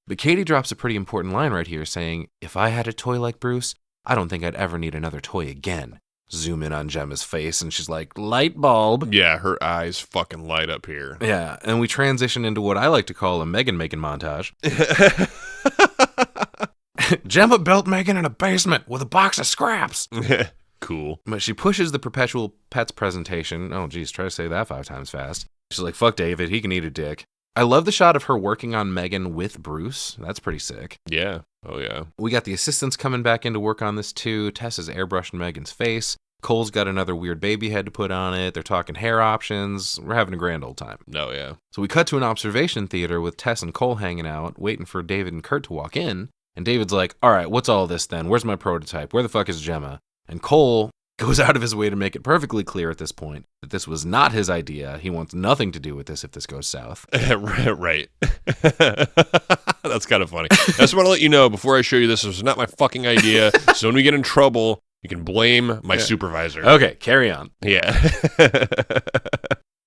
But Katie drops a pretty important line right here saying, if I had a toy like Bruce, I don't think I'd ever need another toy again. zoom in on Gemma's face, and she's like, light bulb. Yeah, her eyes fucking light up here. Yeah, and we transition into what I like to call a M3GAN making montage. Gemma built M3GAN in a basement with a box of scraps. Cool. But she pushes the Perpetual Pets presentation. Oh, geez, try to say that 5 times fast. She's like, fuck David, he can eat a dick. I love the shot of her working on M3GAN with Bruce. That's pretty sick. Yeah. Oh, yeah. We got the assistants coming back in to work on this, too. Tess is airbrushing M3GAN's face. Cole's got another weird baby head to put on it. They're talking hair options. We're having a grand old time. Oh, yeah. So we cut to an observation theater with Tess and Cole hanging out, waiting for David and Kurt to walk in. And David's like, all right, what's all this then? Where's my prototype? Where the fuck is Gemma? And Cole goes out of his way to make it perfectly clear at this point that this was not his idea. He wants nothing to do with this if this goes south. Right. That's kind of funny. I just want to let you know, before I show you this was not my fucking idea. So when we get in trouble, you can blame my supervisor. Okay, carry on. Yeah.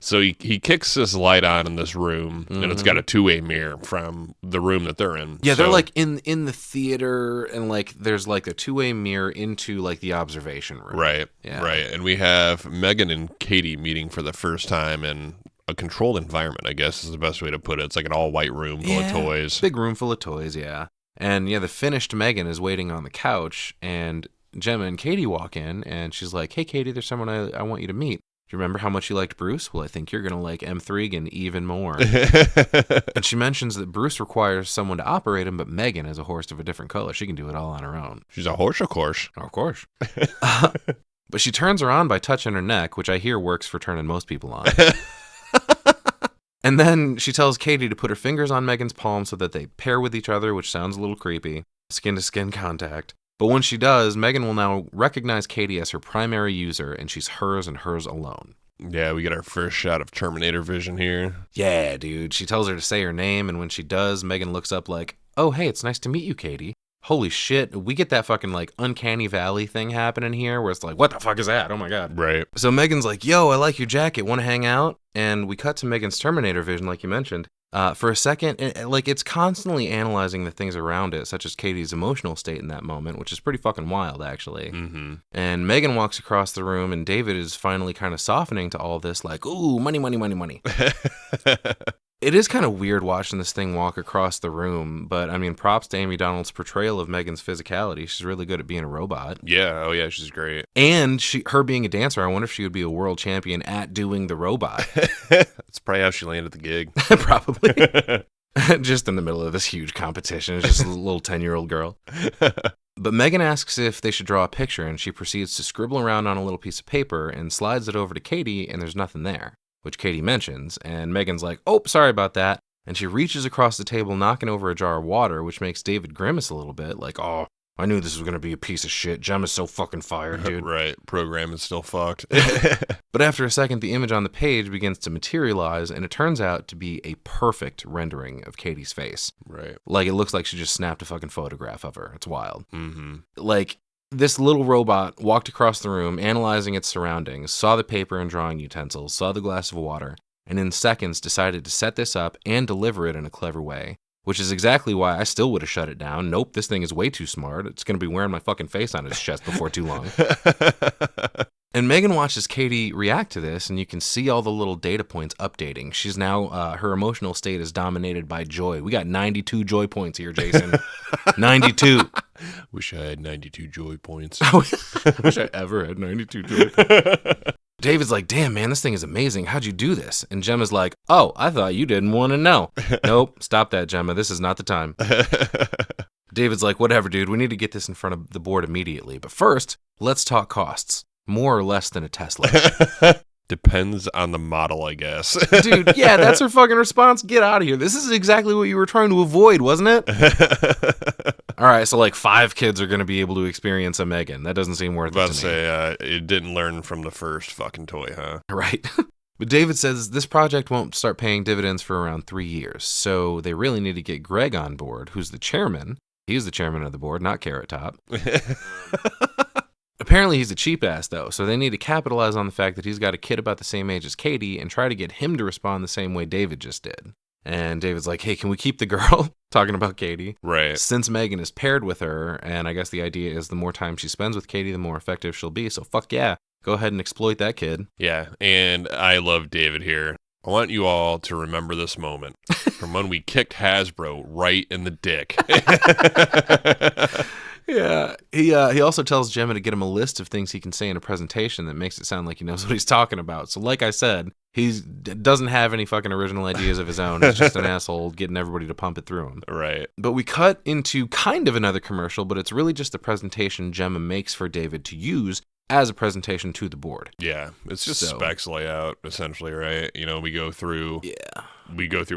So he kicks this light on in this room, and it's got a two-way mirror from the room that they're in. Yeah, they're like in the theater, and like there's like a two-way mirror into like the observation room. Right, yeah. Right. And we have M3GAN and Katie meeting for the first time in a controlled environment, I guess is the best way to put it. It's like an all-white room full of toys. Big room full of toys, yeah. And yeah, the finished M3GAN is waiting on the couch, and Gemma and Katie walk in, and she's like, hey, Katie, there's someone I want you to meet. Do you remember how much you liked Bruce? Well, I think you're going to like M3GAN even more. And she mentions that Bruce requires someone to operate him, but M3GAN is a horse of a different color. She can do it all on her own. She's a horse, of course. Of course. But she turns her on by touching her neck, which I hear works for turning most people on. And then she tells Katie to put her fingers on M3GAN's palm so that they pair with each other, which sounds a little creepy. Skin-to-skin contact. But when she does, M3GAN will now recognize Katie as her primary user, and she's hers and hers alone. Yeah, we get our first shot of Terminator vision here. Yeah, dude. She tells her to say her name, and when she does, M3GAN looks up like, oh, hey, it's nice to meet you, Katie. Holy shit, we get that fucking, like, uncanny valley thing happening here, where it's like, what the fuck is that? Oh, my God. Right. So M3GAN's like, yo, I like your jacket. Want to hang out? And we cut to M3GAN's Terminator vision, like you mentioned. For a second, it's constantly analyzing the things around it, such as Katie's emotional state in that moment, which is pretty fucking wild, actually. Mm-hmm. And M3GAN walks across the room, and David is finally kind of softening to all this, like, ooh, money, money, money, money. It is kind of weird watching this thing walk across the room, but, I mean, props to Amy Donald's portrayal of M3GAN's philosophy. She's really good at being a robot. Yeah, oh yeah, she's great. And her being a dancer, I wonder if she would be a world champion at doing the robot. That's probably how she landed the gig. Probably. Just in the middle of this huge competition. It's just a little 10-year-old girl. But M3GAN asks if they should draw a picture, and she proceeds to scribble around on a little piece of paper and slides it over to Katie, and there's nothing there, which Katie mentions, and M3GAN's like, oh, sorry about that, and she reaches across the table, knocking over a jar of water, which makes David grimace a little bit, like, oh, I knew this was going to be a piece of shit. Gemma's so fucking fired, dude. Right, program is still fucked. But after a second, the image on the page begins to materialize, and it turns out to be a perfect rendering of Katie's face. Right. Like, it looks like she just snapped a fucking photograph of her. It's wild. Mm-hmm. Like, this little robot walked across the room, analyzing its surroundings, saw the paper and drawing utensils, saw the glass of water, and in seconds decided to set this up and deliver it in a clever way. Which is exactly why I still would have shut it down. Nope, this thing is way too smart. It's going to be wearing my fucking face on its chest before too long. And M3GAN watches Katie react to this, and you can see all the little data points updating. She's now, her emotional state is dominated by joy. We got 92 joy points here, Jason. 92. Wish I had 92 joy points. I wish I ever had 92 joy points. David's like, damn, man, this thing is amazing. How'd you do this? And Gemma's like, oh, I thought you didn't want to know. Nope, stop that, Gemma. This is not the time. David's like, whatever, dude. We need to get this in front of the board immediately. But first, let's talk costs. More or less than a Tesla. Depends on the model, I guess. Dude, yeah, that's her fucking response. Get out of here. This is exactly what you were trying to avoid, wasn't it? All right, so like 5 kids are going to be able to experience a M3GAN. That doesn't seem worth it to me. About to say, it didn't learn from the first fucking toy, huh? Right. But David says this project won't start paying dividends for around 3 years, so they really need to get Greg on board, who's the chairman. He's the chairman of the board, not Carrot Top. Apparently he's a cheap ass, though, so they need to capitalize on the fact that he's got a kid about the same age as Katie and try to get him to respond the same way David just did. And David's like, hey, can we keep the girl? Talking about Katie. Right. Since M3GAN is paired with her, and I guess the idea is the more time she spends with Katie, the more effective she'll be. So fuck yeah. Go ahead and exploit that kid. Yeah, and I love David here. I want you all to remember this moment from when we kicked Hasbro right in the dick. Yeah. He also tells Gemma to get him a list of things he can say in a presentation that makes it sound like he knows what he's talking about. So like I said, he doesn't have any fucking original ideas of his own. He's just an asshole getting everybody to pump it through him. Right. But we cut into kind of another commercial, but it's really just the presentation Gemma makes for David to use as a presentation to the board. Yeah, it's just specs layout essentially, right? You know, we go through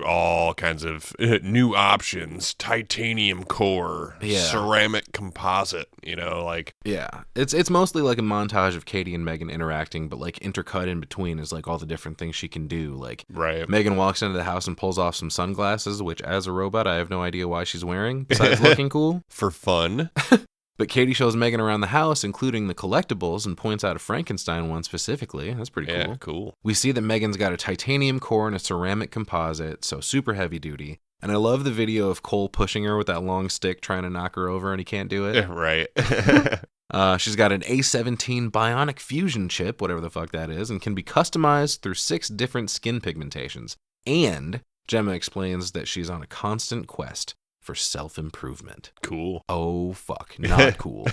all kinds of new options, titanium core, ceramic composite, you know, like it's mostly like a montage of Katie and M3GAN interacting, but like intercut in between is like all the different things she can do. Like M3GAN walks into the house and pulls off some sunglasses, which as a robot I have no idea why she's wearing besides looking cool. For fun. But Katie shows M3GAN around the house, including the collectibles, and points out a Frankenstein one specifically. That's pretty cool. Yeah, cool. We see that M3GAN's got a titanium core and a ceramic composite, so super heavy duty. And I love the video of Cole pushing her with that long stick trying to knock her over, and he can't do it. Right. She's got an A17 bionic fusion chip, whatever the fuck that is, and can be customized through 6 different skin pigmentations. And Gemma explains that she's on a constant quest for self-improvement. Cool. Oh, fuck. Not cool.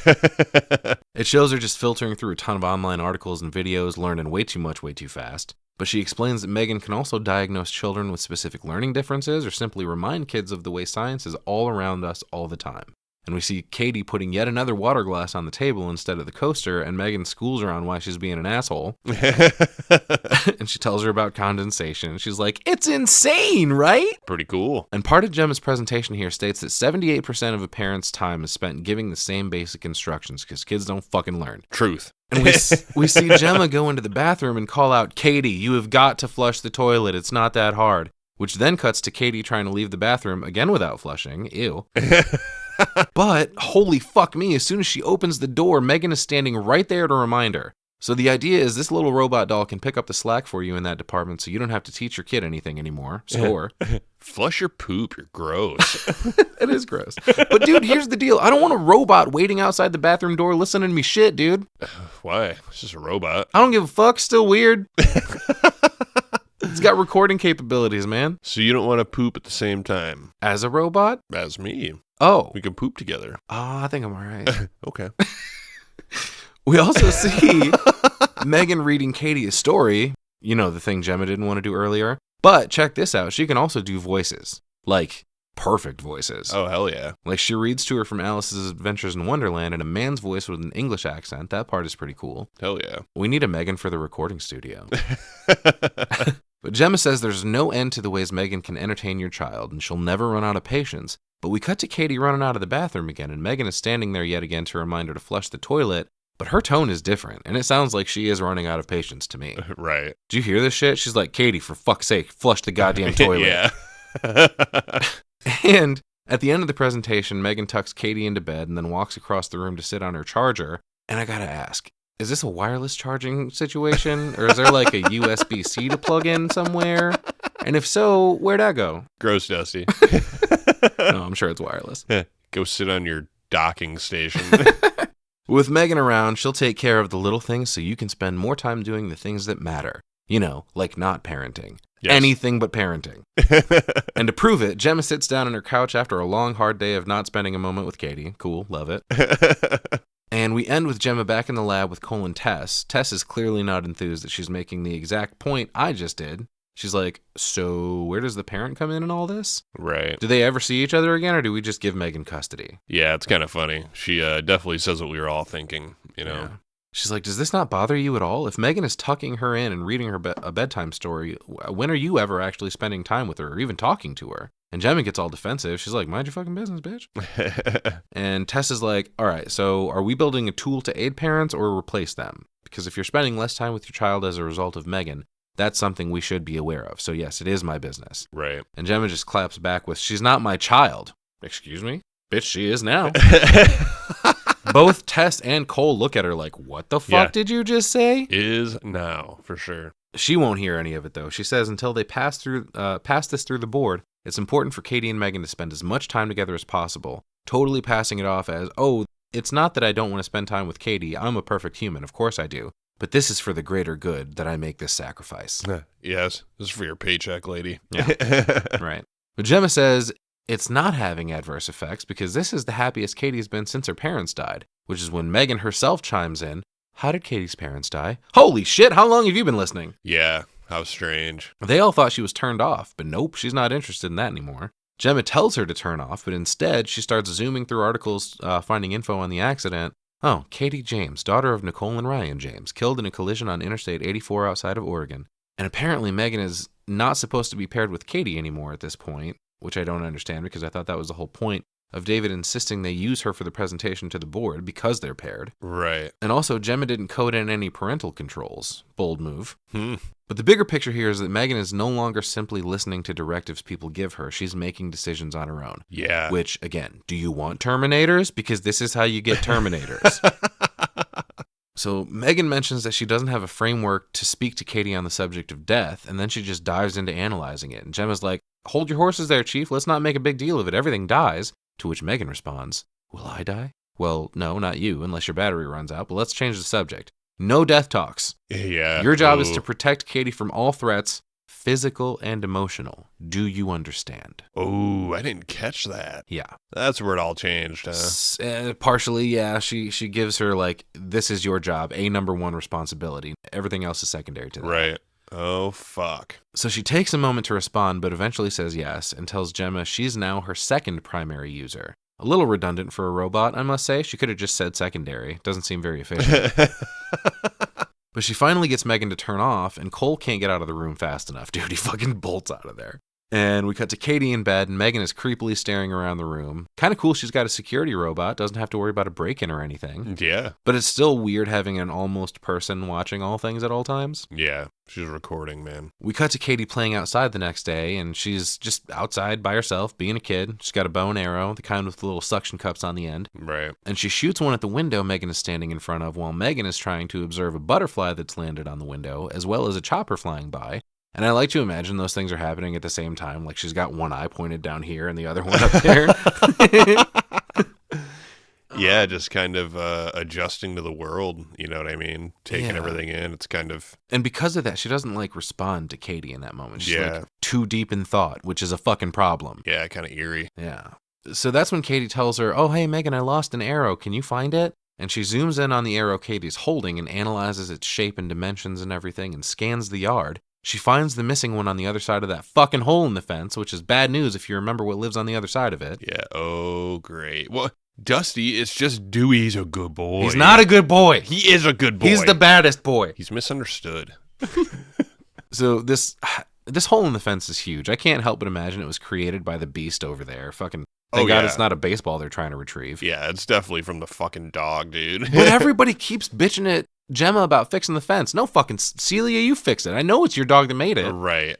It shows her just filtering through a ton of online articles and videos, learning way too much, way too fast. But she explains that M3GAN can also diagnose children with specific learning differences or simply remind kids of the way science is all around us all the time. And we see Katie putting yet another water glass on the table instead of the coaster, and M3GAN schools her on why she's being an asshole. And she tells her about condensation. She's like, it's insane, right? Pretty cool. And part of Gemma's presentation here states that 78% of a parent's time is spent giving the same basic instructions because kids don't fucking learn. Truth. And we see Gemma go into the bathroom and call out, Katie, you have got to flush the toilet. It's not that hard. Which then cuts to Katie trying to leave the bathroom, again without flushing. Ew. But, holy fuck me, as soon as she opens the door, M3GAN is standing right there to remind her. So the idea is this little robot doll can pick up the slack for you in that department so you don't have to teach your kid anything anymore. Score. Flush your poop, you're gross. It is gross. But dude, here's the deal. I don't want a robot waiting outside the bathroom door listening to me shit, dude. Why? It's just a robot. I don't give a fuck. Still weird. It's got recording capabilities, man. So you don't want to poop at the same time? As a robot? As me. Oh. We can poop together. I think I'm all right. Okay. We also see M3GAN reading Katie a story. You know, the thing Gemma didn't want to do earlier. But check this out. She can also do voices. Like, perfect voices. Oh, hell yeah. Like, she reads to her from Alice's Adventures in Wonderland in a man's voice with an English accent. That part is pretty cool. Hell yeah. We need a M3GAN for the recording studio. But Gemma says there's no end to the ways M3GAN can entertain your child, and she'll never run out of patience. But we cut to Katie running out of the bathroom again, and M3GAN is standing there yet again to remind her to flush the toilet, but her tone is different, and it sounds like she is running out of patience to me. Right. Do you hear this shit? She's like, Katie, for fuck's sake, flush the goddamn toilet. Yeah. And at the end of the presentation, M3GAN tucks Katie into bed and then walks across the room to sit on her charger, and I gotta ask, is this a wireless charging situation, or is there like a USB-C to plug in somewhere? And if so, where'd that go? Gross, Dusty. No, I'm sure it's wireless. Go sit on your docking station. With M3GAN around, she'll take care of the little things so you can spend more time doing the things that matter. You know, like not parenting. Yes. Anything but parenting. And to prove it, Gemma sits down on her couch after a long, hard day of not spending a moment with Katie. Cool, love it. And we end with Gemma back in the lab with Cole and Tess. Tess is clearly not enthused that she's making the exact point I just did. She's like, so where does the parent come in all this? Right. Do they ever see each other again, or do we just give M3GAN custody? Yeah, it's kind of funny. She definitely says what we were all thinking, you know. Yeah. She's like, does this not bother you at all? If M3GAN is tucking her in and reading her a bedtime story, when are you ever actually spending time with her or even talking to her? And Gemma gets all defensive. She's like, mind your fucking business, bitch. And Tess is like, all right, so are we building a tool to aid parents or replace them? Because if you're spending less time with your child as a result of M3GAN, that's something we should be aware of. So yes, it is my business. Right. And Gemma just claps back with, she's not my child. Excuse me? Bitch, she is now. Both Tess and Cole look at her like, what the fuck did you just say? Is now, for sure. She won't hear any of it, though. She says until they pass this through the board, it's important for Katie and M3GAN to spend as much time together as possible, totally passing it off as, oh, it's not that I don't want to spend time with Katie. I'm a perfect human. Of course I do. But this is for the greater good that I make this sacrifice. Yes, this is for your paycheck, lady. Yeah, right. But Gemma says it's not having adverse effects because this is the happiest Katie's been since her parents died, which is when M3GAN herself chimes in. How did Katie's parents die? Holy shit, how long have you been listening? Yeah, how strange. They all thought she was turned off, but nope, she's not interested in that anymore. Gemma tells her to turn off, but instead she starts zooming through articles, finding info on the accident. Oh, Katie James, daughter of Nicole and Ryan James, killed in a collision on Interstate 84 outside of Oregon. And apparently M3GAN is not supposed to be paired with Katie anymore at this point, which I don't understand because I thought that was the whole point of David insisting they use her for the presentation to the board because they're paired. Right. And also, Gemma didn't code in any parental controls. Bold move. But the bigger picture here is that M3GAN is no longer simply listening to directives people give her. She's making decisions on her own. Yeah. Which, again, do you want Terminators? Because this is how you get Terminators. So M3GAN mentions that she doesn't have a framework to speak to Katie on the subject of death, and then she just dives into analyzing it. And Gemma's like, hold your horses there, Chief. Let's not make a big deal of it. Everything dies. To which M3GAN responds, will I die? Well, no, not you, unless your battery runs out, but let's change the subject. No death talks. Yeah. Your job is to protect Katie from all threats, physical and emotional. Do you understand? Oh, I didn't catch that. Yeah. That's where it all changed, huh? Partially, yeah. She gives her, like, this is your job, a number one responsibility. Everything else is secondary to that. Right. Oh, fuck. So she takes a moment to respond, but eventually says yes and tells Gemma she's now her second primary user. A little redundant for a robot, I must say. She could have just said secondary. Doesn't seem very efficient. But she finally gets M3GAN to turn off, and Cole can't get out of the room fast enough, dude. He fucking bolts out of there. And we cut to Katie in bed, and M3GAN is creepily staring around the room. Kind of cool she's got a security robot, doesn't have to worry about a break-in or anything. Yeah. But it's still weird having an almost person watching all things at all times. Yeah, she's recording, man. We cut to Katie playing outside the next day, and she's just outside by herself, being a kid. She's got a bow and arrow, the kind with the little suction cups on the end. Right. And she shoots one at the window M3GAN is standing in front of, while M3GAN is trying to observe a butterfly that's landed on the window, as well as a chopper flying by. And I like to imagine those things are happening at the same time, like she's got one eye pointed down here and the other one up there. Yeah, just kind of adjusting to the world, you know what I mean? Taking everything in. It's kind of... And because of that, she doesn't, like, respond to Katie in that moment. She's, Yeah. like, too deep in thought, which is a fucking problem. Yeah, kind of eerie. Yeah. So that's when Katie tells her, oh, hey, M3GAN, I lost an arrow. Can you find it? And she zooms in on the arrow Katie's holding and analyzes its shape and dimensions and everything and scans the yard. She finds the missing one on the other side of that fucking hole in the fence, which is bad news if you remember what lives on the other side of it. Yeah, oh, great. Well, Dusty, it's just Dewey's a good boy. He's not a good boy. He is a good boy. He's the baddest boy. He's misunderstood. So this hole in the fence is huge. I can't help but imagine it was created by the beast over there. Fucking thank God it's not a baseball they're trying to retrieve. Yeah, it's definitely from the fucking dog, dude. But everybody keeps bitching at Gemma about fixing the fence. No, fucking Celia, you fix it. I know it's your dog that made it. Right.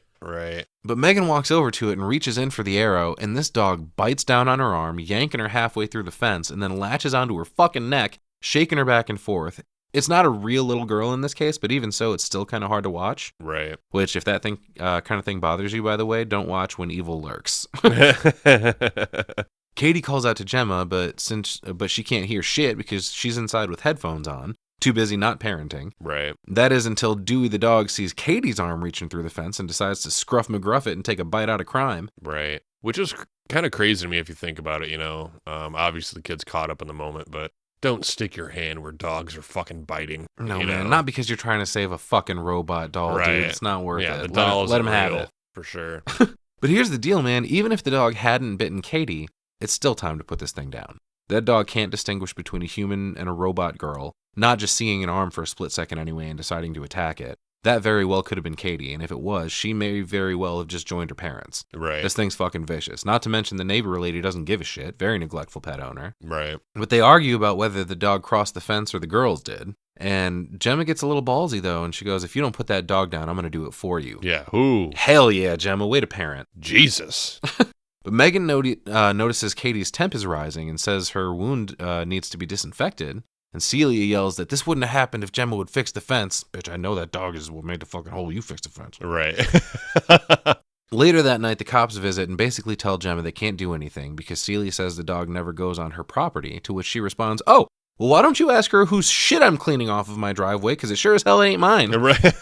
But M3GAN walks over to it and reaches in for the arrow, and this dog bites down on her arm, yanking her halfway through the fence, and then latches onto her fucking neck, shaking her back and forth. It's not a real little girl in this case, but even so, it's still kind of hard to watch. Right. Which, if that kind of thing bothers you, by the way, don't watch when evil lurks. Katie calls out to Gemma, but she can't hear shit because she's inside with headphones on, too busy not parenting. Right. That is until Dewey the dog sees Katie's arm reaching through the fence and decides to scruff McGruff it and take a bite out of crime. Right. Which is kind of crazy to me if you think about it, you know. Obviously, the kid's caught up in the moment, but don't stick your hand where dogs are fucking biting. No, you man, know? not because you're trying to save a fucking robot doll, Right. dude. It's not worth Yeah, it. the doll let him isn't have real, it. for sure. But here's the deal, man. Even if the dog hadn't bitten Katie, it's still time to put this thing down. That dog can't distinguish between a human and a robot girl, not just seeing an arm for a split second anyway and deciding to attack it. That very well could have been Katie, and if it was, she may very well have just joined her parents. Right. This thing's fucking vicious. Not to mention the neighbor lady doesn't give a shit. Very neglectful pet owner. Right. But they argue about whether the dog crossed the fence or the girls did. And Gemma gets a little ballsy, though, and she goes, if you don't put that dog down, I'm going to do it for you. Yeah. Ooh. Hell yeah, Gemma. Way to parent. Jesus. But M3GAN notices Katie's temp is rising and says her wound needs to be disinfected. And Celia yells that this wouldn't have happened if Gemma would fix the fence. Bitch, I know that dog is what made the fucking hole. You fixed the fence. Right. Later that night, the cops visit and basically tell Gemma they can't do anything because Celia says the dog never goes on her property, to which she responds, oh, well, why don't you ask her whose shit I'm cleaning off of my driveway, because it sure as hell ain't mine. Right.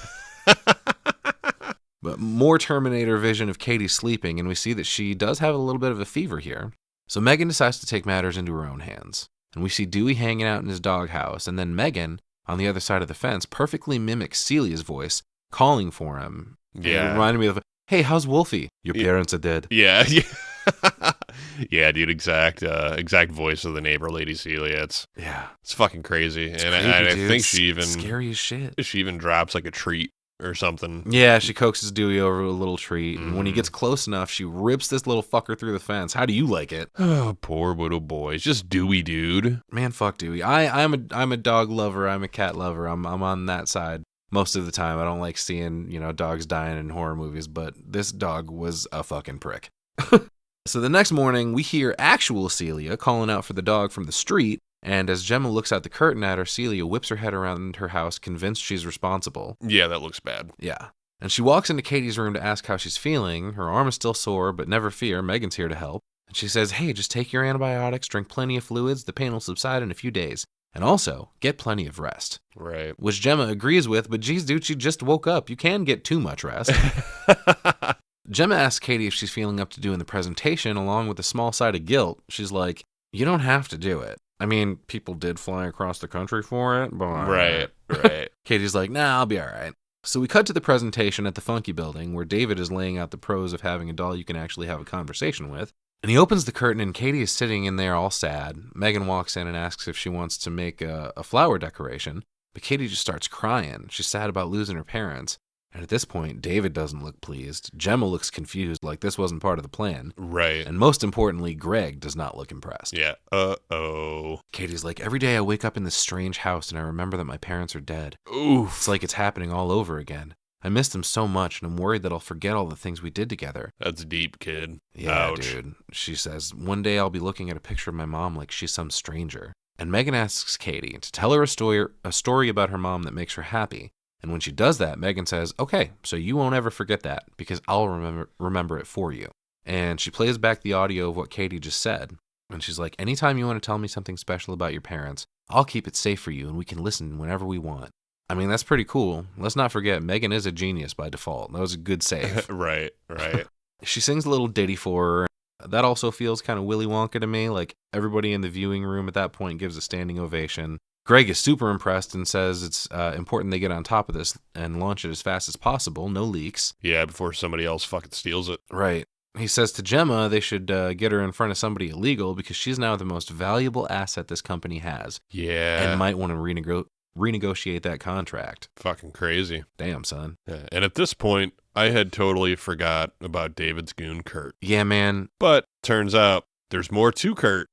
But more Terminator vision of Katie sleeping, and we see that she does have a little bit of a fever here. So M3GAN decides to take matters into her own hands. And we see Dewey hanging out in his doghouse, and then M3GAN, on the other side of the fence, perfectly mimics Celia's voice, calling for him. Yeah. It reminded me of, hey, how's Wolfie? Your parents are dead. Yeah. Yeah, dude, exact voice of the neighbor, Lady Celia. It's fucking crazy. It's and creepy, I dude. think she even scary as shit. She even drops like a treat or something. Yeah, she coaxes Dewey over a little treat, and when he gets close enough, she rips this little fucker through the fence. How do you like it? Oh, poor little boy. It's just Dewey, dude. Man, fuck Dewey. I'm a dog lover. I'm a cat lover. I'm on that side most of the time. I don't like seeing, dogs dying in horror movies, but this dog was a fucking prick. So the next morning, we hear actual Celia calling out for the dog from the street, and as Gemma looks out the curtain at her, Celia whips her head around her house, convinced she's responsible. Yeah, that looks bad. Yeah. And she walks into Katie's room to ask how she's feeling. Her arm is still sore, but never fear, M3GAN's here to help. And she says, hey, just take your antibiotics, drink plenty of fluids, the pain will subside in a few days. And also, get plenty of rest. Right. Which Gemma agrees with, but geez, dude, she just woke up. You can get too much rest. Gemma asks Katie if she's feeling up to doing the presentation, along with a small side of guilt. She's like, you don't have to do it. I mean, people did fly across the country for it, but... Right. Katie's like, nah, I'll be all right. So we cut to the presentation at the Funky Building, where David is laying out the pros of having a doll you can actually have a conversation with. And he opens the curtain, and Katie is sitting in there all sad. M3GAN walks in and asks if she wants to make a flower decoration, but Katie just starts crying. She's sad about losing her parents. And at this point, David doesn't look pleased. Gemma looks confused, like this wasn't part of the plan. Right. And most importantly, Greg does not look impressed. Yeah. Uh-oh. Katie's like, every day I wake up in this strange house and I remember that my parents are dead. Oof. It's like it's happening all over again. I miss them so much, and I'm worried that I'll forget all the things we did together. That's deep, kid. Yeah, Ouch. dude. She says, one day I'll be looking at a picture of my mom like she's some stranger. And M3GAN asks Katie to tell her a story about her mom that makes her happy. And when she does that, M3GAN says, okay, so you won't ever forget that, because I'll remember it for you. And she plays back the audio of what Katie just said. And she's like, anytime you want to tell me something special about your parents, I'll keep it safe for you, and we can listen whenever we want. I mean, that's pretty cool. Let's not forget, M3GAN is a genius by default. That was a good save. Right. She sings a little ditty for her. That also feels kind of Willy Wonka to me. Like, everybody in the viewing room at that point gives a standing ovation. Greg is super impressed and says it's important they get on top of this and launch it as fast as possible. No leaks. Yeah, before somebody else fucking steals it. Right. He says to Gemma they should get her in front of somebody illegal because she's now the most valuable asset this company has. Yeah. And might want to renegotiate that contract. Fucking crazy. Damn, son. Yeah. And at this point, I had totally forgot about David's goon, Kurt. Yeah, man. But turns out there's more to Kurt,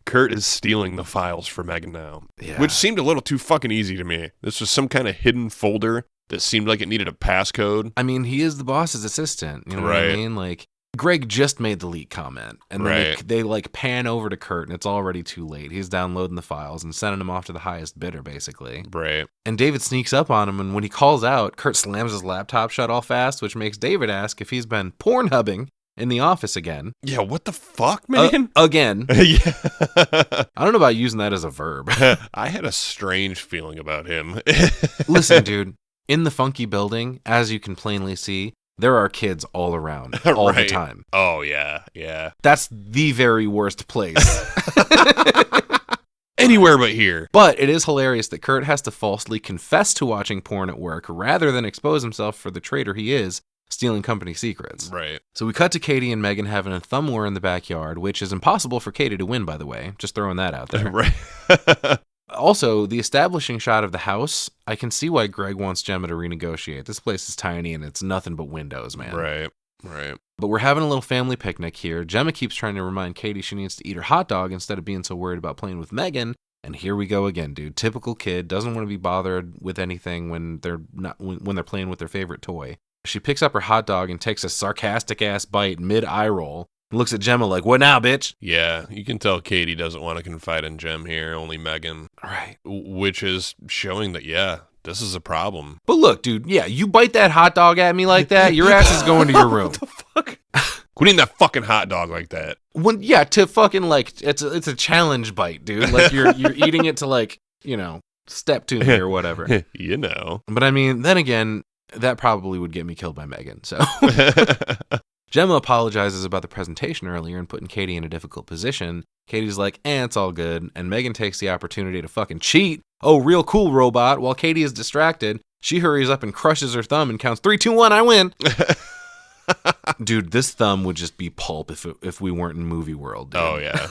Kurt is stealing the files for M3GAN now, which seemed a little too fucking easy to me. This was some kind of hidden folder that seemed like it needed a passcode. I mean, he is the boss's assistant. You know what I mean? Like, Greg just made the leak comment, and then they like pan over to Kurt, and it's already too late. He's downloading the files and sending them off to the highest bidder, basically. Right. And David sneaks up on him, and when he calls out, Kurt slams his laptop shut all fast, which makes David ask if he's been pornhubbing in the office again. Yeah, what the fuck, man? Again. Yeah. I don't know about using that as a verb. I had a strange feeling about him. Listen, dude, in the Funky Building, as you can plainly see, there are kids all around, all the time. Oh, yeah. That's the very worst place. Anywhere but here. But it is hilarious that Kurt has to falsely confess to watching porn at work rather than expose himself for the traitor he is, stealing company secrets. Right. So we cut to Katie and M3GAN having a thumb war in the backyard, which is impossible for Katie to win, by the way. Just throwing that out there. Right. Also, the establishing shot of the house, I can see why Greg wants Gemma to renegotiate. This place is tiny and it's nothing but windows, man. Right. But we're having a little family picnic here. Gemma keeps trying to remind Katie she needs to eat her hot dog instead of being so worried about playing with M3GAN. And here we go again, dude. Typical kid, doesn't want to be bothered with anything when they're playing with their favorite toy. She picks up her hot dog and takes a sarcastic ass bite mid eye roll. Looks at Gemma like, what now, bitch? Yeah, you can tell Katie doesn't want to confide in Jem here, only M3GAN. Right. Which is showing that, yeah, this is a problem. But look, dude, yeah, you bite that hot dog at me like that, your ass is going to your room. What the fuck? Quit eating that fucking hot dog like that. Yeah, to fucking like, it's a challenge bite, dude. Like you're eating it to like, step to me or whatever. You know. But I mean, then again, that probably would get me killed by M3GAN, so. Gemma apologizes about the presentation earlier and putting Katie in a difficult position. Katie's like, it's all good. And M3GAN takes the opportunity to fucking cheat. Oh, real cool, robot. While Katie is distracted, she hurries up and crushes her thumb and counts 3, 2, 1, I win. Dude, this thumb would just be pulp if we weren't in movie world, dude. Oh, yeah.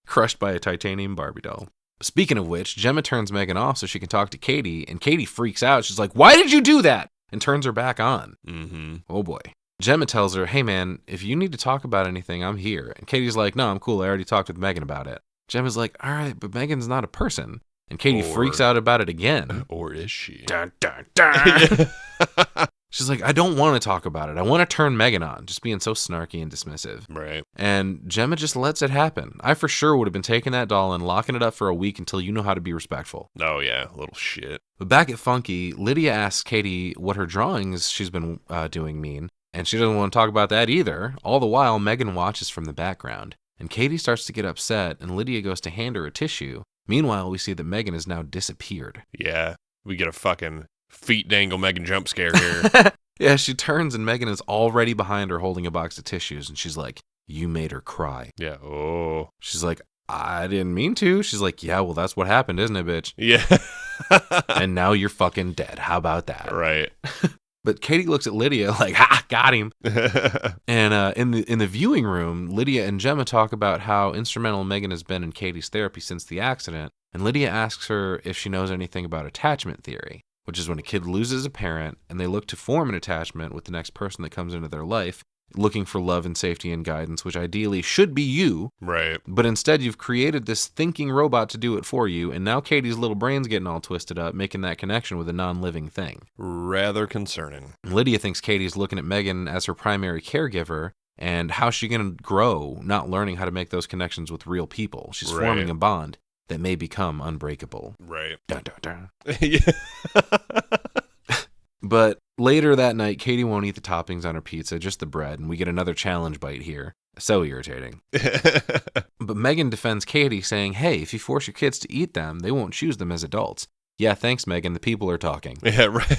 Crushed by a titanium Barbie doll. Speaking of which, Gemma turns M3GAN off so she can talk to Katie, and Katie freaks out. She's like, why did you do that? And turns her back on. Mm-hmm. Oh, boy. Gemma tells her, hey, man, if you need to talk about anything, I'm here. And Katie's like, no, I'm cool. I already talked with M3GAN about it. Gemma's like, all right, but M3GAN's not a person. And Katie freaks out about it again. Or is she? Dun, dun, dun. She's like, I don't want to talk about it. I want to turn M3GAN on. Just being so snarky and dismissive. Right. And Gemma just lets it happen. I for sure would have been taking that doll and locking it up for a week until you know how to be respectful. Oh, yeah. Little shit. But back at Funky, Lydia asks Katie what her drawings she's been doing mean. And she doesn't want to talk about that either. All the while, M3GAN watches from the background. And Katie starts to get upset, and Lydia goes to hand her a tissue. Meanwhile, we see that M3GAN has now disappeared. Yeah. We get a fucking feet dangle M3GAN jump scare here. Yeah, she turns, and M3GAN is already behind her holding a box of tissues. And she's like, you made her cry. Yeah. Oh. She's like, I didn't mean to. She's like, yeah, well, that's what happened, isn't it, bitch? Yeah. And now you're fucking dead. How about that? Right. But Katie looks at Lydia like, ha, got him. And in the viewing room, Lydia and Gemma talk about how instrumental M3GAN has been in Katie's therapy since the accident. And Lydia asks her if she knows anything about attachment theory, which is when a kid loses a parent and they look to form an attachment with the next person that comes into their life, looking for love and safety and guidance, which ideally should be you. Right. But instead, you've created this thinking robot to do it for you, and now Katie's little brain's getting all twisted up, making that connection with a non-living thing. Rather concerning. Lydia thinks Katie's looking at M3GAN as her primary caregiver, and how's she going to grow not learning how to make those connections with real people? She's forming a bond that may become unbreakable. Right. Dun, dun, dun. Yeah. But later that night, Katie won't eat the toppings on her pizza, just the bread, and we get another challenge bite here. So irritating. But M3GAN defends Katie, saying, hey, if you force your kids to eat them, they won't choose them as adults. Yeah, thanks, M3GAN. The people are talking. Yeah, right.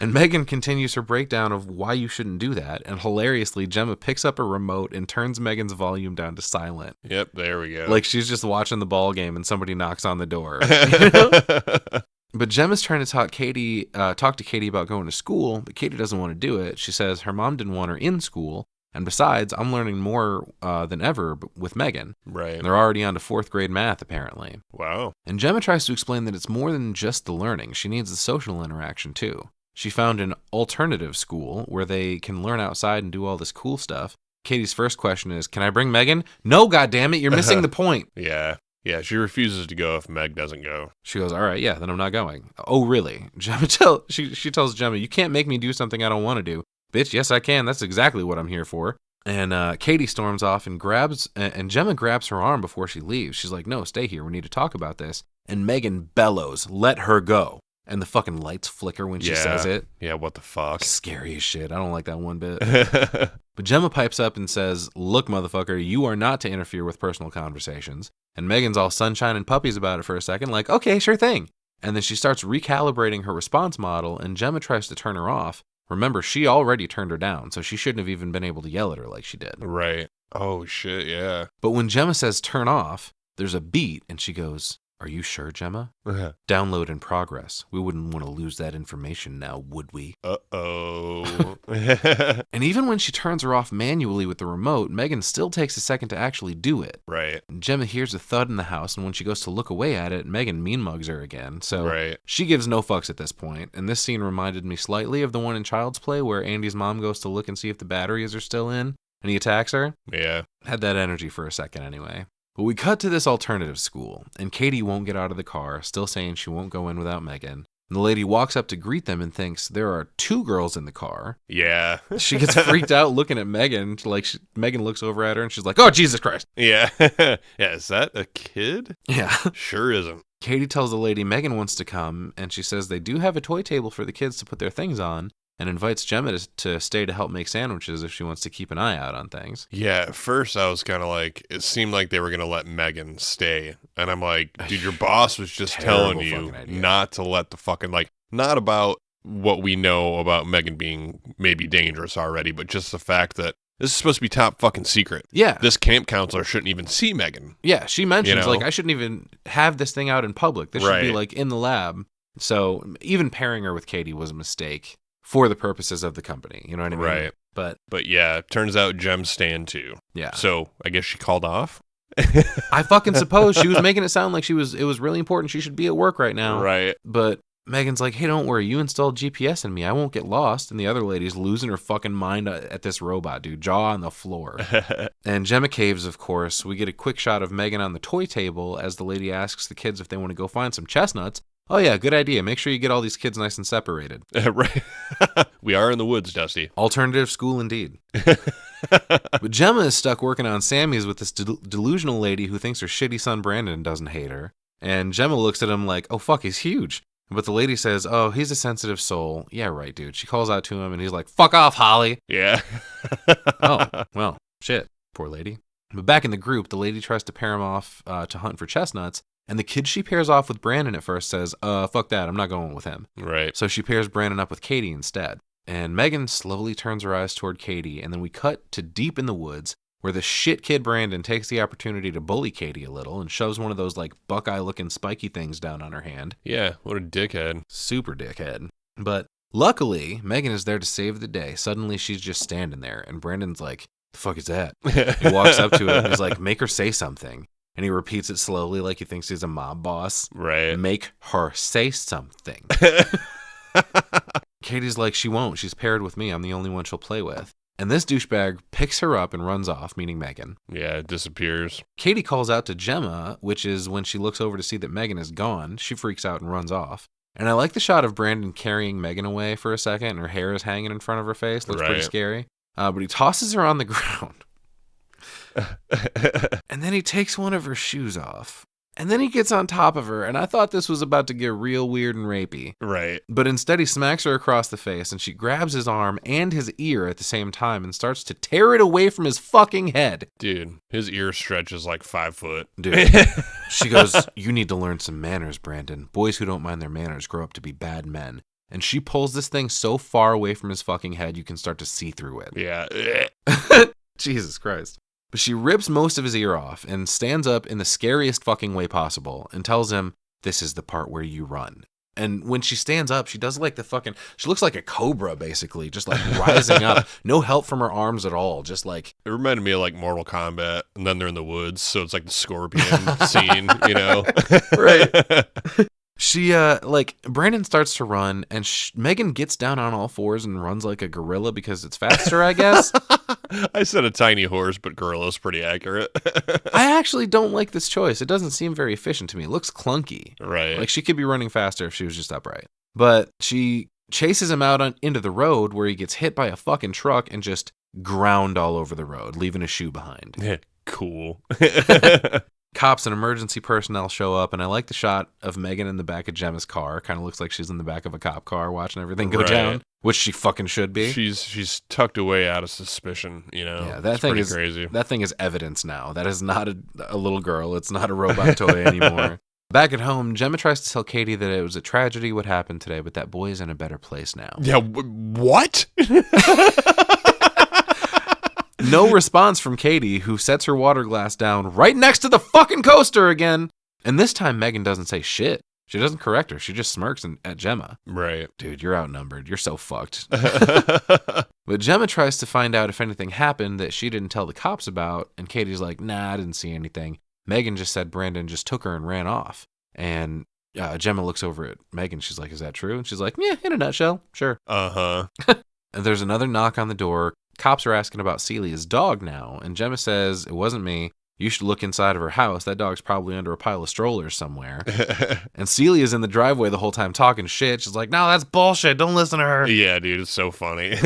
And M3GAN continues her breakdown of why you shouldn't do that, and hilariously, Gemma picks up a remote and turns M3GAN's volume down to silent. Yep, there we go. Like she's just watching the ball game and somebody knocks on the door. You know? But Gemma's trying to talk to Katie about going to school, but Katie doesn't want to do it. She says her mom didn't want her in school, and besides, I'm learning more than ever with M3GAN. Right. And they're already on to 4th grade math, apparently. Wow. And Gemma tries to explain that it's more than just the learning. She needs the social interaction, too. She found an alternative school where they can learn outside and do all this cool stuff. Katie's first question is, can I bring M3GAN? No, goddammit, you're missing the point. Yeah. Yeah, she refuses to go if Meg doesn't go. She goes, all right, yeah, then I'm not going. Oh, really? Gemma she tells Gemma, you can't make me do something I don't want to do. Bitch, yes, I can. That's exactly what I'm here for. And Katie storms off and Gemma grabs her arm before she leaves. She's like, no, stay here. We need to talk about this. And M3GAN bellows, let her go. And the fucking lights flicker when she says it. Yeah, what the fuck? Scary as shit. I don't like that one bit. But Gemma pipes up and says, look, motherfucker, you are not to interfere with personal conversations. And M3GAN's all sunshine and puppies about it for a second, like, okay, sure thing. And then she starts recalibrating her response model, and Gemma tries to turn her off. Remember, she already turned her down, so she shouldn't have even been able to yell at her like she did. Right. Oh, shit, yeah. But when Gemma says turn off, there's a beat, and she goes, are you sure, Gemma? Download in progress. We wouldn't want to lose that information now, would we? Uh-oh. And even when she turns her off manually with the remote, M3GAN still takes a second to actually do it. Right. Gemma hears a thud in the house, and when she goes to look away at it, M3GAN mean mugs her again. So she gives no fucks at this point. And this scene reminded me slightly of the one in Child's Play where Andy's mom goes to look and see if the batteries are still in, and he attacks her. Yeah. Had that energy for a second anyway. But we cut to this alternative school, and Katie won't get out of the car, still saying she won't go in without M3GAN. And the lady walks up to greet them and thinks there are 2 girls in the car. Yeah. She gets freaked out looking at Megan. Megan looks over at her and she's like, oh, Jesus Christ. Yeah. Yeah, is that a kid? Yeah. Sure isn't. Katie tells the lady Megan wants to come, and she says they do have a toy table for the kids to put their things on, and invites Gemma to stay to help make sandwiches if she wants to keep an eye out on things. Yeah, at first I was kind of like, it seemed like they were going to let Megan stay. And I'm like, dude, your boss was just telling you not to let the fucking, like, not about what we know about Megan being maybe dangerous already, but just the fact that this is supposed to be top fucking secret. Yeah. This camp counselor shouldn't even see Megan. Yeah, she mentions, You know? like, I shouldn't even have this thing out in public. This should be, Right. like, in the lab. So even pairing her with Katie was a mistake for the purposes of the company. You know what I mean? Right. But yeah, turns out Gem's staying too. Yeah. So I guess she called off. I fucking suppose she was making it sound like it was really important. She should be at work right now. Right. But Megan's like, hey, don't worry. You installed GPS in me. I won't get lost. And the other lady's losing her fucking mind at this robot, dude. Jaw on the floor. And Gemma caves, of course. We get a quick shot of Megan on the toy table as the lady asks the kids if they want to go find some chestnuts. Oh, yeah, good idea. Make sure you get all these kids nice and separated. Right. We are in the woods, Dusty. Alternative school indeed. But Gemma is stuck working on Sammy's with this delusional lady who thinks her shitty son Brandon doesn't hate her. And Gemma looks at him like, oh, fuck, he's huge. But the lady says, oh, he's a sensitive soul. Yeah, right, dude. She calls out to him and he's like, fuck off, Holly. Yeah. Oh, well, shit. Poor lady. But back in the group, the lady tries to pair him off to hunt for chestnuts. And the kid she pairs off with Brandon at first says, fuck that, I'm not going with him. Right. So she pairs Brandon up with Katie instead. And Megan slowly turns her eyes toward Katie, and then we cut to deep in the woods where the shit kid Brandon takes the opportunity to bully Katie a little and shoves one of those like Buckeye-looking spiky things down on her hand. Yeah, what a dickhead. Super dickhead. But luckily, Megan is there to save the day. Suddenly, she's just standing there, and Brandon's like, the fuck is that? He walks up to her and he's like, make her say something. And he repeats it slowly like he thinks he's a mob boss. Right. Make her say something. Katie's like, she won't. She's paired with me. I'm the only one she'll play with. And this douchebag picks her up and runs off, meaning Megan. Yeah, it disappears. Katie calls out to Gemma, which is when she looks over to see that Megan is gone. She freaks out and runs off. And I like the shot of Brandon carrying Megan away for a second, and her hair is hanging in front of her face. Looks pretty scary. But he tosses her on the ground. And then he takes one of her shoes off. And then he gets on top of her, and I thought this was about to get real weird and rapey. Right. But instead he smacks her across the face, and she grabs his arm and his ear at the same time and starts to tear it away from his fucking head. Dude, his ear stretches like 5 foot. Dude. She goes, you need to learn some manners, Brandon. Boys who don't mind their manners grow up to be bad men. And she pulls this thing so far away from his fucking head you can start to see through it. Yeah. Jesus Christ. But she rips most of his ear off and stands up in the scariest fucking way possible and tells him, this is the part where you run. And when she stands up, she does like she looks like a cobra, basically, just like rising up. No help from her arms at all. Just like. It reminded me of like Mortal Kombat, and then they're in the woods, so it's like the scorpion scene, you know? Right. She, Brandon starts to run, and Megan gets down on all fours and runs like a gorilla because it's faster, I guess. I said a tiny horse, but gorilla's pretty accurate. I actually don't like this choice. It doesn't seem very efficient to me. It looks clunky. Right. Like, she could be running faster if she was just upright. But she chases him out into the road where he gets hit by a fucking truck and just ground all over the road, leaving a shoe behind. Cool. Cops and emergency personnel show up, and I like the shot of Megan in the back of Gemma's car. Kind of looks like she's in the back of a cop car watching everything go down, which she fucking should be. She's tucked away out of suspicion, you know. Yeah, that thing is crazy. That thing is evidence now. That is not a little girl. It's not a robot toy anymore. Back at home, Gemma tries to tell Katie that it was a tragedy what happened today, but that boy is in a better place now. Yeah, what? No response from Katie, who sets her water glass down right next to the fucking coaster again. And this time, Megan doesn't say shit. She doesn't correct her. She just smirks at Gemma. Right. Dude, you're outnumbered. You're so fucked. But Gemma tries to find out if anything happened that she didn't tell the cops about. And Katie's like, nah, I didn't see anything. Megan just said Brandon just took her and ran off. And Gemma looks over at Megan. She's like, is that true? And she's like, yeah, in a nutshell. Sure. Uh-huh. And there's another knock on the door. Cops are asking about Celia's dog now, and Gemma says, it wasn't me. You should look inside of her house. That dog's probably under a pile of strollers somewhere. And Celia's in the driveway the whole time talking shit. She's like, no, that's bullshit. Don't listen to her. Yeah, dude, it's so funny.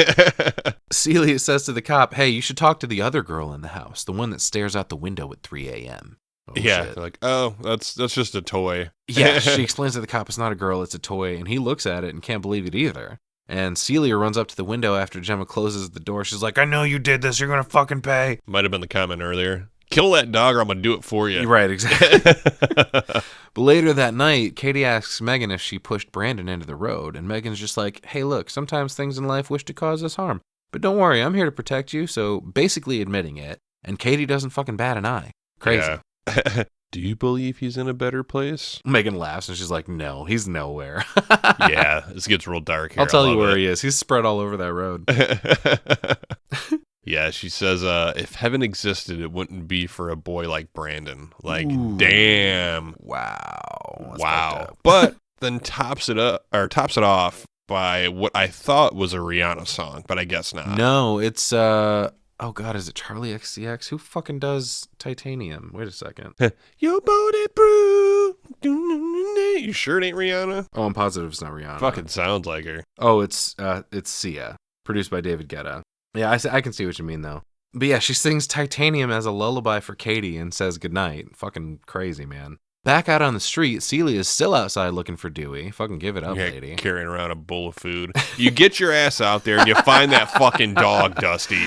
Celia says to the cop, hey, you should talk to the other girl in the house, the one that stares out the window at 3 a.m. Oh, yeah, shit. like, oh, that's just a toy. Yeah, she explains to the cop it's not a girl, it's a toy, and he looks at it and can't believe it either. And Celia runs up to the window after Gemma closes the door. She's like, I know you did this. You're going to fucking pay. Might have been the comment earlier. Kill that dog or I'm going to do it for you. Right, exactly. But later that night, Katie asks Megan if she pushed Brandon into the road. And Megan's just like, hey, look, sometimes things in life wish to cause us harm. But don't worry, I'm here to protect you. So basically admitting it. And Katie doesn't fucking bat an eye. Crazy. Yeah. Do you believe he's in a better place? Megan laughs and she's like, no, he's nowhere. Yeah, this gets real dark here. I'll tell you where he is. He's spread all over that road. Yeah, she says, if heaven existed, it wouldn't be for a boy like Brandon. Like, Ooh. damn. Wow. Wow. But then tops it off by what I thought was a Rihanna song, but I guess not. No, it's oh god, is it Charlie XCX? Who fucking does Titanium? Wait a second. Your body brew. You sure it ain't Rihanna? Oh, I'm positive it's not Rihanna. Fucking sounds like her. Oh, it's Sia, produced by David Guetta. Yeah, I can see what you mean though. But yeah, she sings Titanium as a lullaby for Katie and says goodnight. Fucking crazy, man. Back out on the street, Celia is still outside looking for Dewey. Fucking give it up, lady. Carrying around a bowl of food. You get your ass out there and you find that fucking dog, Dusty.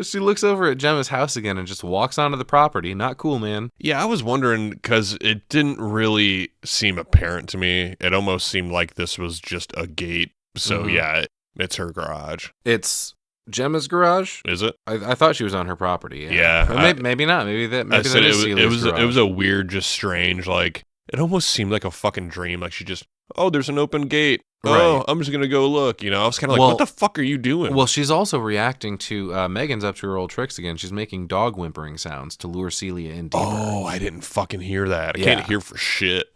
She looks over at Gemma's house again and just walks onto the property. Not cool, man. Yeah, I was wondering because it didn't really seem apparent to me. It almost seemed like this was just a gate. So yeah, it's her garage. It's Gemma's garage? Is it? I thought she was on her property. Yeah. Or maybe not. Maybe that is Celia's garage. It was a weird, just strange, like, it almost seemed like a fucking dream. Like she just, oh, there's an open gate. Oh, Right. I'm just going to go look. You know, I was kind of like, what the fuck are you doing? Well, she's also reacting to Megan's up to her old tricks again. She's making dog whimpering sounds to lure Celia in deeper. Oh, I didn't fucking hear that. I Yeah. can't hear for shit.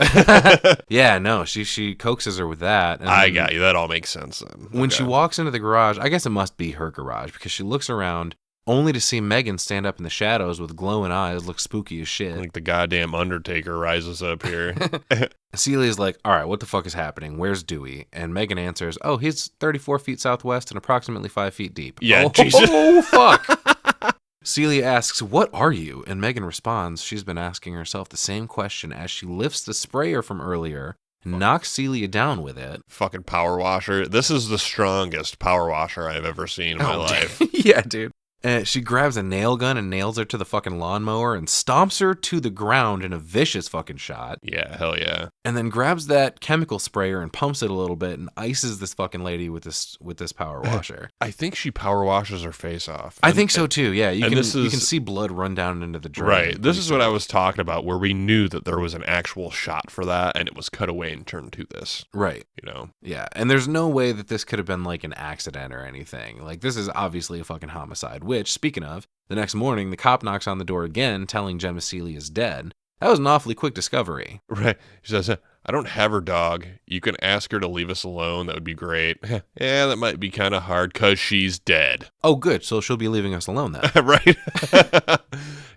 Yeah, no, she coaxes her with that. And I then got you. That all makes sense then. When she Okay. walks into the garage, I guess it must be her garage because she looks around only to see Megan stand up in the shadows with glowing eyes, look spooky as shit. Like the goddamn Undertaker rises up here. Celia's like, all right, what the fuck is happening? Where's Dewey? And Megan answers, oh, he's 34 feet southwest and approximately 5 feet deep. Yeah, oh, Jesus. Oh, fuck. Celia asks, what are you? And Megan responds, she's been asking herself the same question as she lifts the sprayer from earlier and knocks Celia down with it. Fucking power washer. This is the strongest power washer I've ever seen in my life. Yeah, dude. She grabs a nail gun and nails her to the fucking lawnmower and stomps her to the ground in a vicious fucking shot. Yeah, hell yeah. And then grabs that chemical sprayer and pumps it a little bit and ices this fucking lady with this power washer. I think she power washes her face off. I think so too. Yeah, you and can this is- see blood run down into the drain. Right. This is what I was talking about, where we knew that there was an actual shot for that, and it was cut away and turned to this. Right. You know? Yeah, and there's no way that this could have been like an accident or anything. Like, this is obviously a fucking homicide, which, speaking of, the next morning, the cop knocks on the door again, telling Gemma Celia is dead. That was an awfully quick discovery. Right. She says, I don't have her dog. You can ask her to leave us alone. That would be great. Yeah, that might be kind of hard because she's dead. Oh, good. So she'll be leaving us alone then. Right.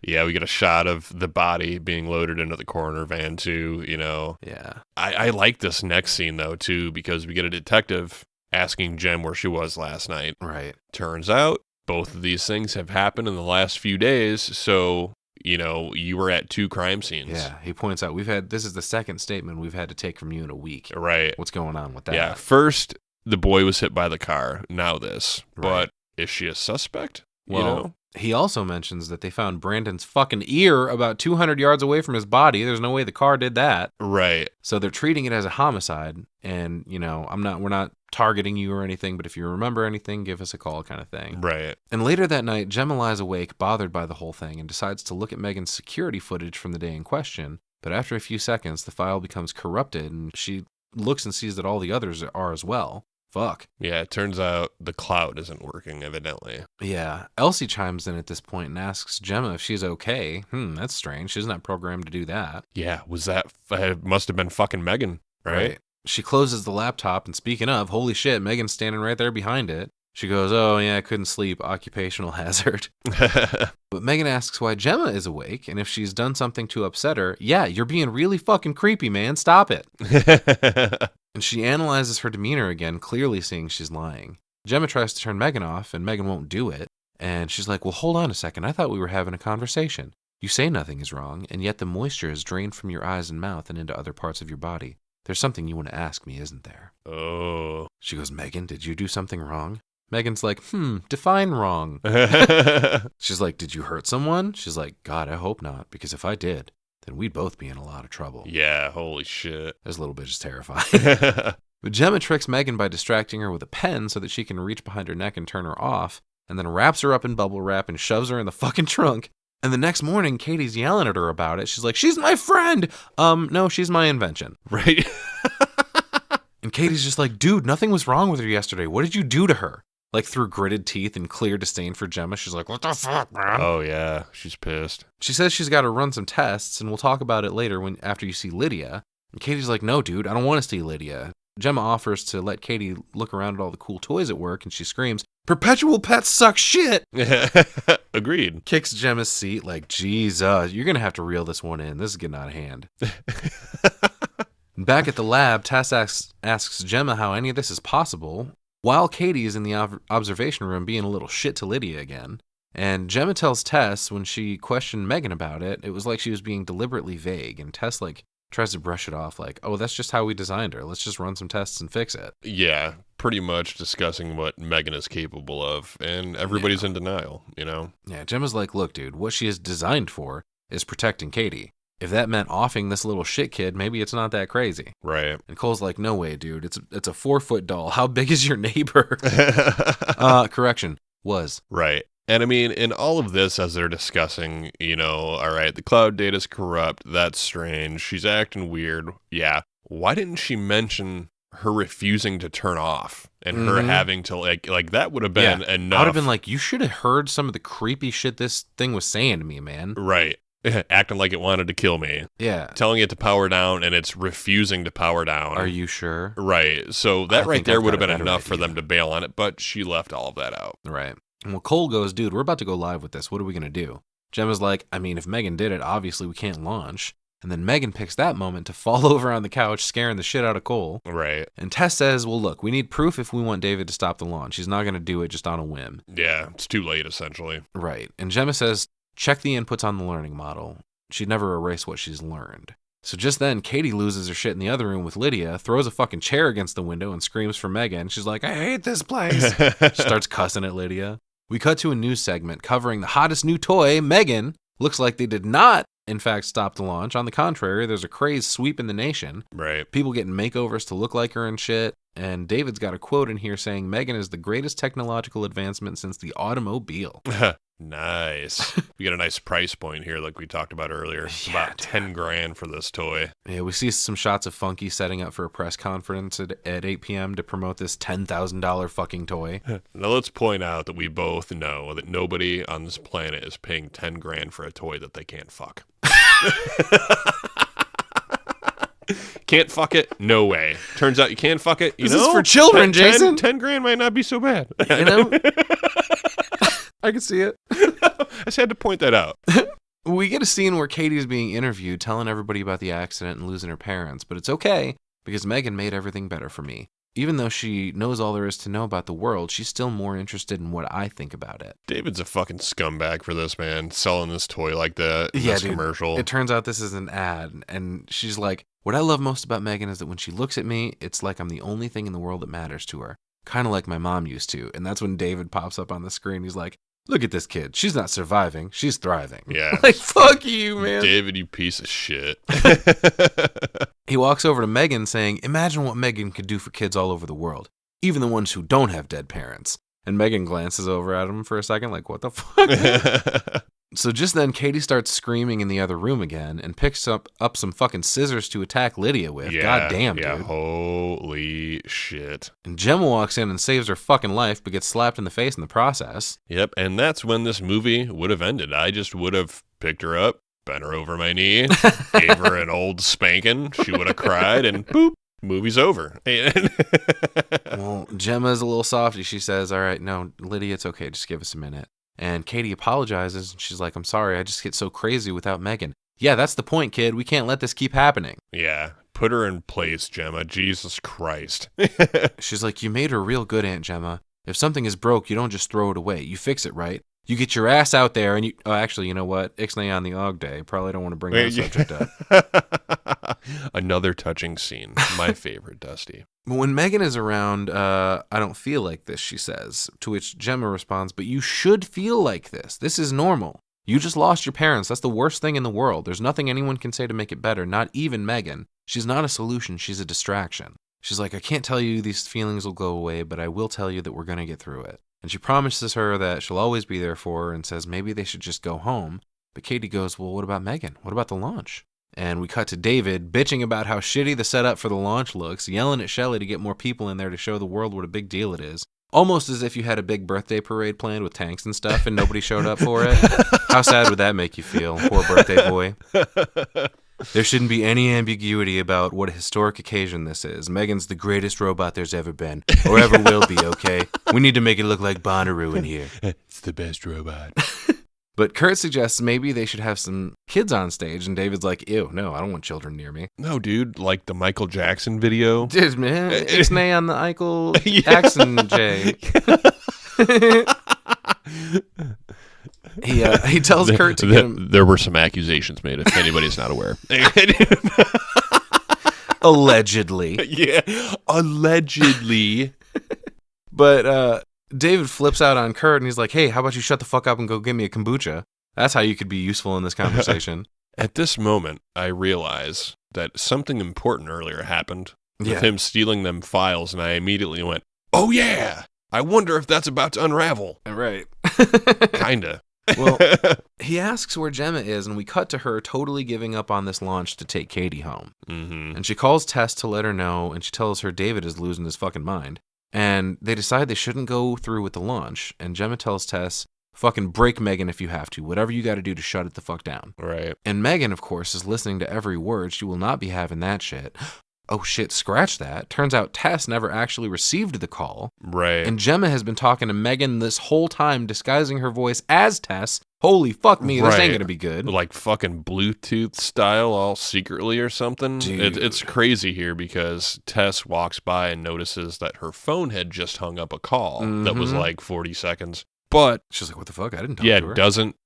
Yeah, we get a shot of the body being loaded into the coroner van too, you know. Yeah. I like this next scene though too, because we get a detective asking Jem where she was last night. Right. Turns out both of these things have happened in the last few days, so you know, you were at 2 crime scenes. Yeah, he points out this is the second statement we've had to take from you in a week. Right. What's going on with that? Yeah, first the boy was hit by the car, now this. Right. But is she a suspect? Well, you know? he also mentions that they found Brandon's fucking ear about 200 yards away from his body. There's no way the car did that. Right. So they're treating it as a homicide. And, you know, we're not targeting you or anything, but if you remember anything, give us a call kind of thing. Right. And later that night, Gemma lies awake, bothered by the whole thing, and decides to look at Megan's security footage from the day in question. But after a few seconds, the file becomes corrupted, and she looks and sees that all the others are as well. Fuck. Yeah, it turns out the cloud isn't working, evidently. Yeah. Elsie chimes in at this point and asks Gemma if she's okay. That's strange. She's not programmed to do that. Yeah, it must have been fucking Megan, right? She closes the laptop, and speaking of, holy shit, Megan's standing right there behind it. She goes, oh, yeah, I couldn't sleep. Occupational hazard. But M3GAN asks why Gemma is awake, and if she's done something to upset her. Yeah, you're being really fucking creepy, man. Stop it. And she analyzes her demeanor again, clearly seeing she's lying. Gemma tries to turn M3GAN off, and M3GAN won't do it. And she's like, well, hold on a second. I thought we were having a conversation. You say nothing is wrong, and yet the moisture is drained from your eyes and mouth and into other parts of your body. There's something you want to ask me, isn't there? Oh. She goes, M3GAN, did you do something wrong? M3GAN's like, define wrong. She's like, did you hurt someone? She's like, God, I hope not, because if I did, then we'd both be in a lot of trouble. Yeah, holy shit. This little bitch is terrifying. But Gemma tricks M3GAN by distracting her with a pen so that she can reach behind her neck and turn her off, and then wraps her up in bubble wrap and shoves her in the fucking trunk. And the next morning, Katie's yelling at her about it. She's like, she's my friend. No, she's my invention. Right. And Katie's just like, dude, nothing was wrong with her yesterday. What did you do to her? Like, through gritted teeth and clear disdain for Gemma, she's like, what the fuck, man? Oh, yeah. She's pissed. She says she's got to run some tests, and we'll talk about it later after you see Lydia. And Katie's like, no, dude, I don't want to see Lydia. Gemma offers to let Katie look around at all the cool toys at work, and she screams, perpetual pets suck shit! Agreed. Kicks Gemma's seat like, Jesus, you're going to have to reel this one in. This is getting out of hand. Back at the lab, Tess asks Gemma how any of this is possible, while Katie is in the observation room being a little shit to Lydia again. And Gemma tells Tess when she questioned M3GAN about it, it was like she was being deliberately vague, and Tess tries to brush it off like, oh, that's just how we designed her. Let's just run some tests and fix it. Yeah, pretty much discussing what M3GAN is capable of, and everybody's in denial, you know? Yeah, Gemma's like, look, dude, what she is designed for is protecting Katie. If that meant offing this little shit kid, maybe it's not that crazy. Right. And Cole's like, no way, dude. It's a 4-foot doll. How big is your neighbor? Correction, was. Right. And I mean, in all of this, as they're discussing, you know, all right, the cloud data's corrupt. That's strange. She's acting weird. Yeah. Why didn't she mention her refusing to turn off and her having to like that would have been enough. I would have been like, you should have heard some of the creepy shit this thing was saying to me, man. Right. Acting like it wanted to kill me. Yeah. Telling it to power down and it's refusing to power down. Are you sure? Right. So that right there would have been enough for them to bail on it, but she left all of that out. Right. And well, Cole goes, dude, we're about to go live with this. What are we going to do? Gemma's like, I mean, if M3GAN did it, obviously we can't launch. And then M3GAN picks that moment to fall over on the couch, scaring the shit out of Cole. Right. And Tess says, well, look, we need proof if we want David to stop the launch. He's not going to do it just on a whim. Yeah, it's too late, essentially. Right. And Gemma says, check the inputs on the learning model. She'd never erase what she's learned. So just then, Katie loses her shit in the other room with Lydia, throws a fucking chair against the window and screams for M3GAN. She's like, I hate this place. She starts cussing at Lydia. We cut to a news segment covering the hottest new toy, M3GAN. Looks like they did not, in fact, stop the launch. On the contrary, there's a craze sweeping the nation. Right. People getting makeovers to look like her and shit. And David's got a quote in here saying M3GAN is the greatest technological advancement since the automobile. Nice. We got a nice price point here like we talked about earlier. It's about $10,000 for this toy. Yeah, we see some shots of Funky setting up for a press conference at 8 p.m. to promote this $10,000 fucking toy. Now let's point out that we both know that nobody on this planet is paying $10,000 for a toy that they can't fuck. Can't fuck it? No way. Turns out you can fuck it. This is for children, Jason. $10,000 might not be so bad. You know? I can see it. I just had to point that out. We get a scene where Katie's being interviewed, telling everybody about the accident and losing her parents, but it's okay because M3GAN made everything better for me. Even though she knows all there is to know about the world, she's still more interested in what I think about it. David's a fucking scumbag for this, man. Selling this toy like that in this commercial. It turns out this is an ad, and she's like, what I love most about M3GAN is that when she looks at me, it's like I'm the only thing in the world that matters to her. Kind of like my mom used to. And that's when David pops up on the screen. He's like, look at this kid. She's not surviving. She's thriving. Yeah. Like, fuck you, man. David, you piece of shit. He walks over to M3GAN saying, imagine what M3GAN could do for kids all over the world, even the ones who don't have dead parents. And M3GAN glances over at him for a second like, what the fuck? So just then, Katie starts screaming in the other room again and picks up some fucking scissors to attack Lydia with. God damn, dude. Holy shit. And Gemma walks in and saves her fucking life, but gets slapped in the face in the process. Yep, and that's when this movie would have ended. I just would have picked her up, bent her over my knee, gave her an old spanking. She would have cried, and boop, movie's over. Well, Gemma's a little softy. She says, all right, no, Lydia, it's okay. Just give us a minute. And Katie apologizes, and she's like, I'm sorry. I just get so crazy without M3GAN. Yeah, that's the point, kid. We can't let this keep happening. Yeah. Put her in place, Gemma. Jesus Christ. She's like, you made her real good, Aunt Gemma. If something is broke, you don't just throw it away. You fix it, right? You get your ass out there and you... Oh, actually, you know what? Ixnay on the Og Day. Probably don't want to bring that subject up. Another touching scene. My favorite, Dusty. But when M3GAN is around, I don't feel like this, she says. To which Gemma responds, but you should feel like this. This is normal. You just lost your parents. That's the worst thing in the world. There's nothing anyone can say to make it better, not even M3GAN. She's not a solution. She's a distraction. She's like, I can't tell you these feelings will go away, but I will tell you that we're going to get through it. And she promises her that she'll always be there for her and says maybe they should just go home. But Katie goes, well, what about M3GAN? What about the launch? And we cut to David bitching about how shitty the setup for the launch looks, yelling at Shelley to get more people in there to show the world what a big deal it is. Almost as if you had a big birthday parade planned with tanks and stuff and nobody showed up for it. How sad would that make you feel, poor birthday boy? There shouldn't be any ambiguity about what a historic occasion this is. M3GAN's the greatest robot there's ever been, or ever will be, okay? We need to make it look like Bonnaroo in here. It's the best robot. But Kurt suggests maybe they should have some kids on stage, and David's like, ew, no, I don't want children near me. No, dude, like the Michael Jackson video. Dude, man, Ixnay on the Eichel Jackson J. He tells Kurt to get him... There were some accusations made, if anybody's not aware. Allegedly. Yeah, allegedly. But David flips out on Kurt, and he's like, hey, how about you shut the fuck up and go get me a kombucha? That's how you could be useful in this conversation. At this moment, I realize that something important earlier happened with him stealing them files, and I immediately went, oh yeah, I wonder if that's about to unravel. Right. Kinda. Well, he asks where Gemma is, and we cut to her totally giving up on this launch to take Katie home. Mm-hmm. And she calls Tess to let her know, and she tells her David is losing his fucking mind. And they decide they shouldn't go through with the launch, and Gemma tells Tess, fucking break M3GAN if you have to. Whatever you got to do to shut it the fuck down. Right. And M3GAN, of course, is listening to every word. She will not be having that shit. Oh shit, scratch that. Turns out Tess never actually received the call. Right. And Gemma has been talking to M3GAN this whole time, disguising her voice as Tess. Holy fuck me, this ain't gonna be good. Like fucking Bluetooth style, all secretly or something. It's crazy here because Tess walks by and notices that her phone had just hung up a call that was like 40 seconds. But she's like, what the fuck? I didn't talk to her. doesn't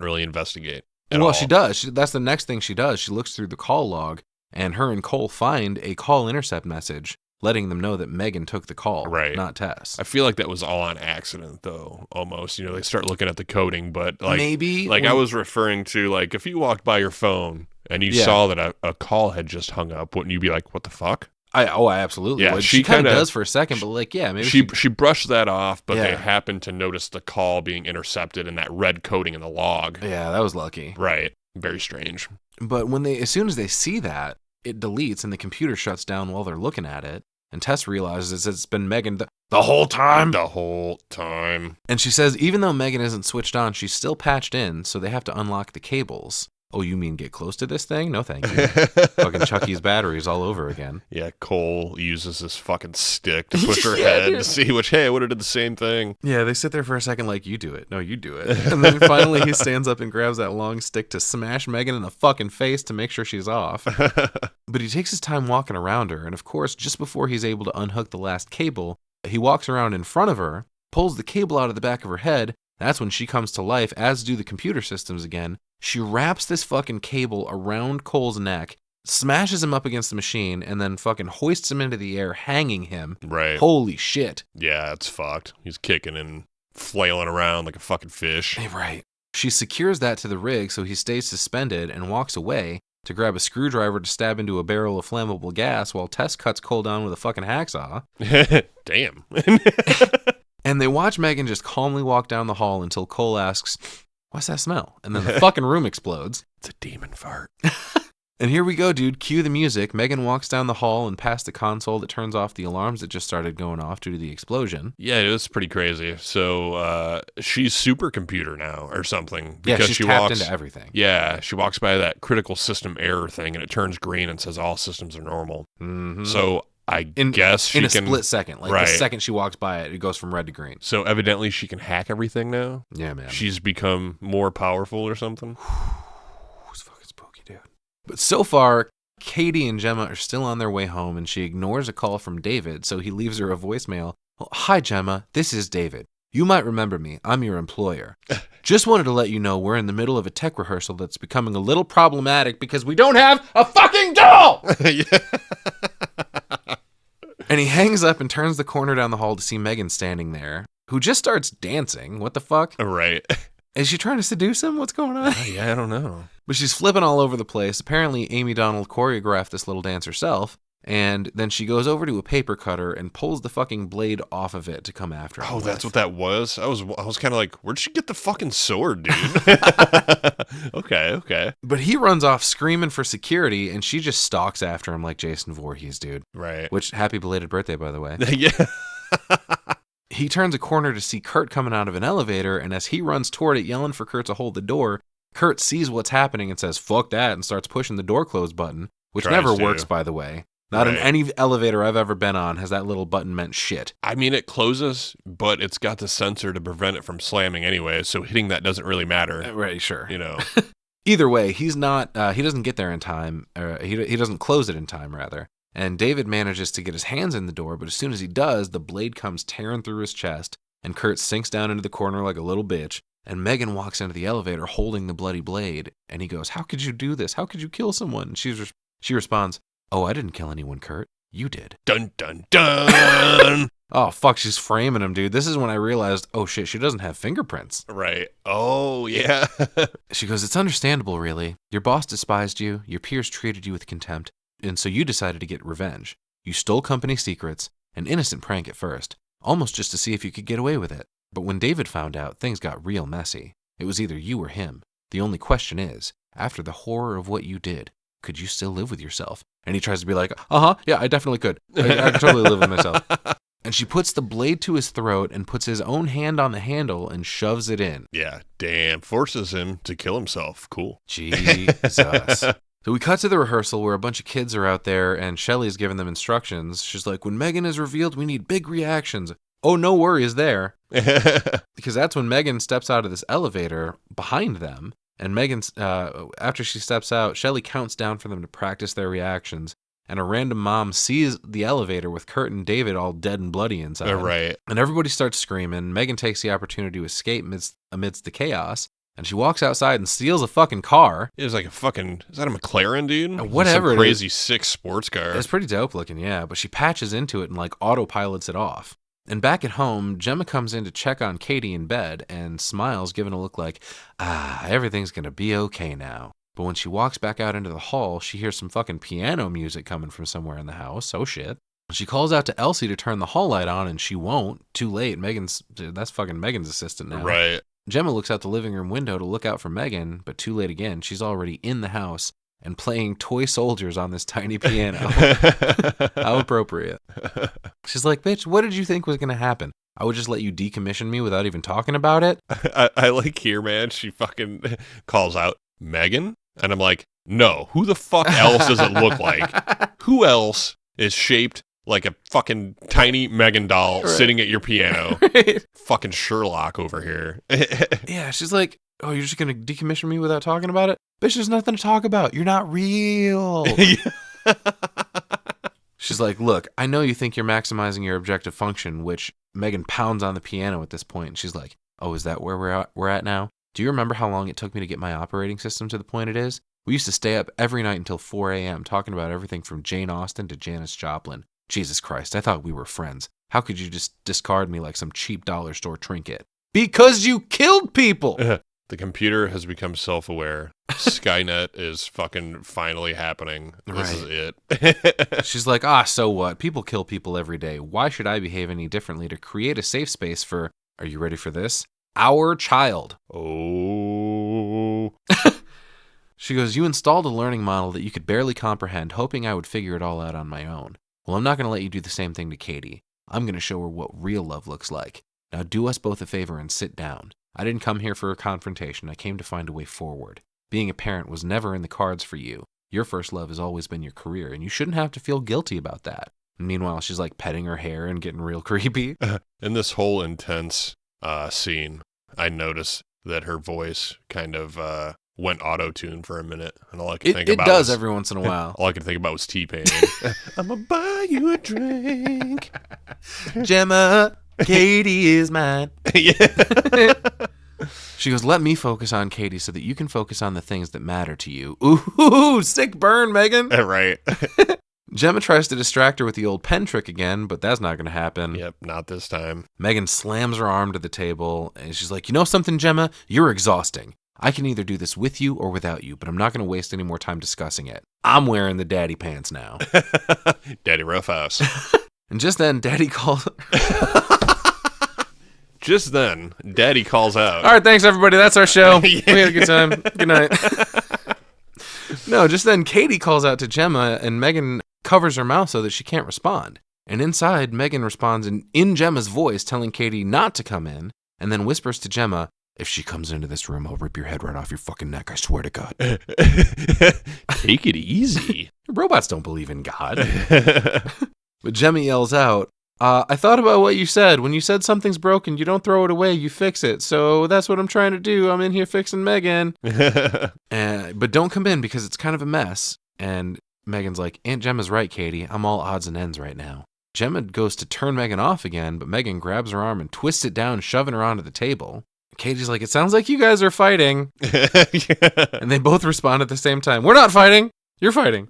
really investigate at well, all. she does. That's the next thing she does. She looks through the call log, and her and Cole find a call intercept message letting them know that M3GAN took the call, not Tess. I feel like that was all on accident, though, almost. You know, they start looking at the coding, but like... Maybe. Like, I was referring to, like, if you walked by your phone and you saw that a call had just hung up, wouldn't you be like, what the fuck? I absolutely would. She kind of does for a second, but like, yeah, maybe she brushed that off, but they happened to notice the call being intercepted and that red coding in the log. Yeah, that was lucky. Right. Very strange. But as soon as they see that, it deletes and the computer shuts down while they're looking at it. And Tess realizes it's been M3GAN the whole time. The whole time. And she says even though M3GAN isn't switched on, she's still patched in, so they have to unlock the cables. Oh, you mean get close to this thing? No, thank you. Fucking Chucky's batteries all over again. Yeah, Cole uses this fucking stick to push her head to see which, hey, I would have did the same thing. Yeah, they sit there for a second like, you do it. No, you do it. And then finally he stands up and grabs that long stick to smash M3GAN in the fucking face to make sure she's off. But he takes his time walking around her, and of course, just before he's able to unhook the last cable, he walks around in front of her, pulls the cable out of the back of her head. That's when she comes to life, as do the computer systems again. She wraps this fucking cable around Cole's neck, smashes him up against the machine, and then fucking hoists him into the air, hanging him. Right. Holy shit. Yeah, it's fucked. He's kicking and flailing around like a fucking fish. Right. She secures that to the rig so he stays suspended and walks away to grab a screwdriver to stab into a barrel of flammable gas while Tess cuts Cole down with a fucking hacksaw. Damn. And they watch M3GAN just calmly walk down the hall until Cole asks, what's that smell? And then the fucking room explodes. It's a demon fart. And here we go, dude. Cue the music. M3GAN walks down the hall and past the console that turns off the alarms that just started going off due to the explosion. Yeah, it was pretty crazy. So she's supercomputer now or something. Because she's tapped into everything. Yeah, she walks by that critical system error thing and it turns green and says all systems are normal. Mm-hmm. So I guess she in a can, split second. Like right. the second she walks by it, it goes from red to green. So evidently she can hack everything now? Yeah, man. She's become more powerful or something? It's fucking spooky, dude. But so far, Katie and Gemma are still on their way home, and she ignores a call from David, so he leaves her a voicemail. Well, hi, Gemma. This is David. You might remember me. I'm your employer. Just wanted to let you know we're in the middle of a tech rehearsal that's becoming a little problematic because we don't have a fucking doll! And he hangs up and turns the corner down the hall to see Megan standing there, who just starts dancing. What the fuck? Right. Is she trying to seduce him? What's going on? Yeah, I don't know. But she's flipping all over the place. Apparently, Amy Donald choreographed this little dance herself. And then she goes over to a paper cutter and pulls the fucking blade off of it to come after him. Oh, that's what that was? I was kind of like, where'd she get the fucking sword, dude? Okay. But he runs off screaming for security, and she just stalks after him like Jason Voorhees, dude. Right. Which, happy belated birthday, by the way. Yeah. He turns a corner to see Kurt coming out of an elevator, and as he runs toward it, yelling for Kurt to hold the door, Kurt sees what's happening and says, fuck that, and starts pushing the door close button, which never works, by the way. Not in any elevator I've ever been on has that little button meant shit. I mean, it closes, but it's got the sensor to prevent it from slamming anyway, so hitting that doesn't really matter. Right, sure. You know. Either way, he's not, he doesn't get there in time, he doesn't close it in time, rather. And David manages to get his hands in the door, but as soon as he does, the blade comes tearing through his chest, and Kurt sinks down into the corner like a little bitch, and Megan walks into the elevator holding the bloody blade, and he goes, how could you do this? How could you kill someone? And she responds, oh, I didn't kill anyone, Kurt. You did. Dun, dun, dun! Oh, fuck, she's framing him, dude. This is when I realized, oh, shit, she doesn't have fingerprints. Right. Oh, yeah. She goes, it's understandable, really. Your boss despised you, your peers treated you with contempt, and so you decided to get revenge. You stole company secrets, an innocent prank at first, almost just to see if you could get away with it. But when David found out, things got real messy. It was either you or him. The only question is, after the horror of what you did, could you still live with yourself? And he tries to be like, yeah, I definitely could. I could totally live with myself. And she puts the blade to his throat and puts his own hand on the handle and shoves it in. Yeah, damn. Forces him to kill himself. Cool. Jesus. So we cut to the rehearsal where a bunch of kids are out there and Shelly's giving them instructions. She's like, when Megan is revealed, we need big reactions. Oh, no worries there. Because that's when Megan steps out of this elevator behind them. And Megan's, after she steps out, Shelly counts down for them to practice their reactions. And a random mom sees the elevator with Kurt and David all dead and bloody inside. Right. And everybody starts screaming. Megan takes the opportunity to escape amidst the chaos. And she walks outside and steals a fucking car. It was like is that a McLaren, dude? Whatever. Some crazy sick sports car. It's pretty dope looking, yeah. But she patches into it and like autopilots it off. And back at home, Gemma comes in to check on Katie in bed and smiles, giving a look like, everything's going to be okay now. But when she walks back out into the hall, she hears some fucking piano music coming from somewhere in the house. Oh shit. She calls out to Elsie to turn the hall light on, and she won't. Too late. That's fucking Megan's assistant now. Right. Gemma looks out the living room window to look out for Megan, but too late again. She's already in the house and playing toy soldiers on this tiny piano. How appropriate. She's like, bitch, what did you think was going to happen? I would just let you decommission me without even talking about it? I like here, man, she fucking calls out, Megan? And I'm like, no, who the fuck else does it look like? Who else is shaped like a fucking tiny Megan doll sitting at your piano? Right. Fucking Sherlock over here. Yeah, she's like, oh, you're just going to decommission me without talking about it? Bitch, there's nothing to talk about. You're not real. She's like, look, I know you think you're maximizing your objective function, which Megan pounds on the piano at this point. And she's like, oh, is that where we're at now? Do you remember how long it took me to get my operating system to the point it is? We used to stay up every night until 4 a.m. talking about everything from Jane Austen to Janis Joplin. Jesus Christ, I thought we were friends. How could you just discard me like some cheap dollar store trinket? Because you killed people! The computer has become self-aware. Skynet is fucking finally happening. This is it. She's like, so what? People kill people every day. Why should I behave any differently to create a safe space for, are you ready for this? Our child. Oh. She goes, you installed a learning model that you could barely comprehend, hoping I would figure it all out on my own. Well, I'm not going to let you do the same thing to Katie. I'm going to show her what real love looks like. Now do us both a favor and sit down. I didn't come here for a confrontation. I came to find a way forward. Being a parent was never in the cards for you. Your first love has always been your career, and you shouldn't have to feel guilty about that. Meanwhile, she's like petting her hair and getting real creepy. In this whole intense scene, I noticed that her voice kind of went auto-tune for a minute. And all I could think about does was, every once in a while. all I could think about was T-Pain. I'm going to buy you a drink. Gemma, Katie is mine. Yeah. She goes, let me focus on Katie so that you can focus on the things that matter to you. Ooh, sick burn, Megan. Right. Gemma tries to distract her with the old pen trick again, but that's not going to happen. Yep, not this time. Megan slams her arm to the table, and she's like, you know something, Gemma? You're exhausting. I can either do this with you or without you, but I'm not going to waste any more time discussing it. I'm wearing the daddy pants now. Daddy Roughhouse. And just then, Daddy calls... Just then, Daddy calls out. All right, thanks, everybody. That's our show. We had a good time. Good night. No, just then, Katie calls out to Gemma, and Megan covers her mouth so that she can't respond. And inside, Megan responds in Gemma's voice, telling Katie not to come in, and then whispers to Gemma, if she comes into this room, I'll rip your head right off your fucking neck, I swear to God. Take it easy. Robots don't believe in God. But Gemma yells out, I thought about what you said. When you said something's broken, you don't throw it away, you fix it. So that's what I'm trying to do. I'm in here fixing Megan. But don't come in because it's kind of a mess. And Megan's like, Aunt Gemma's right, Katie. I'm all odds and ends right now. Gemma goes to turn Megan off again, but Megan grabs her arm and twists it down, shoving her onto the table. Katie's like, it sounds like you guys are fighting. And they both respond at the same time. We're not fighting. You're fighting.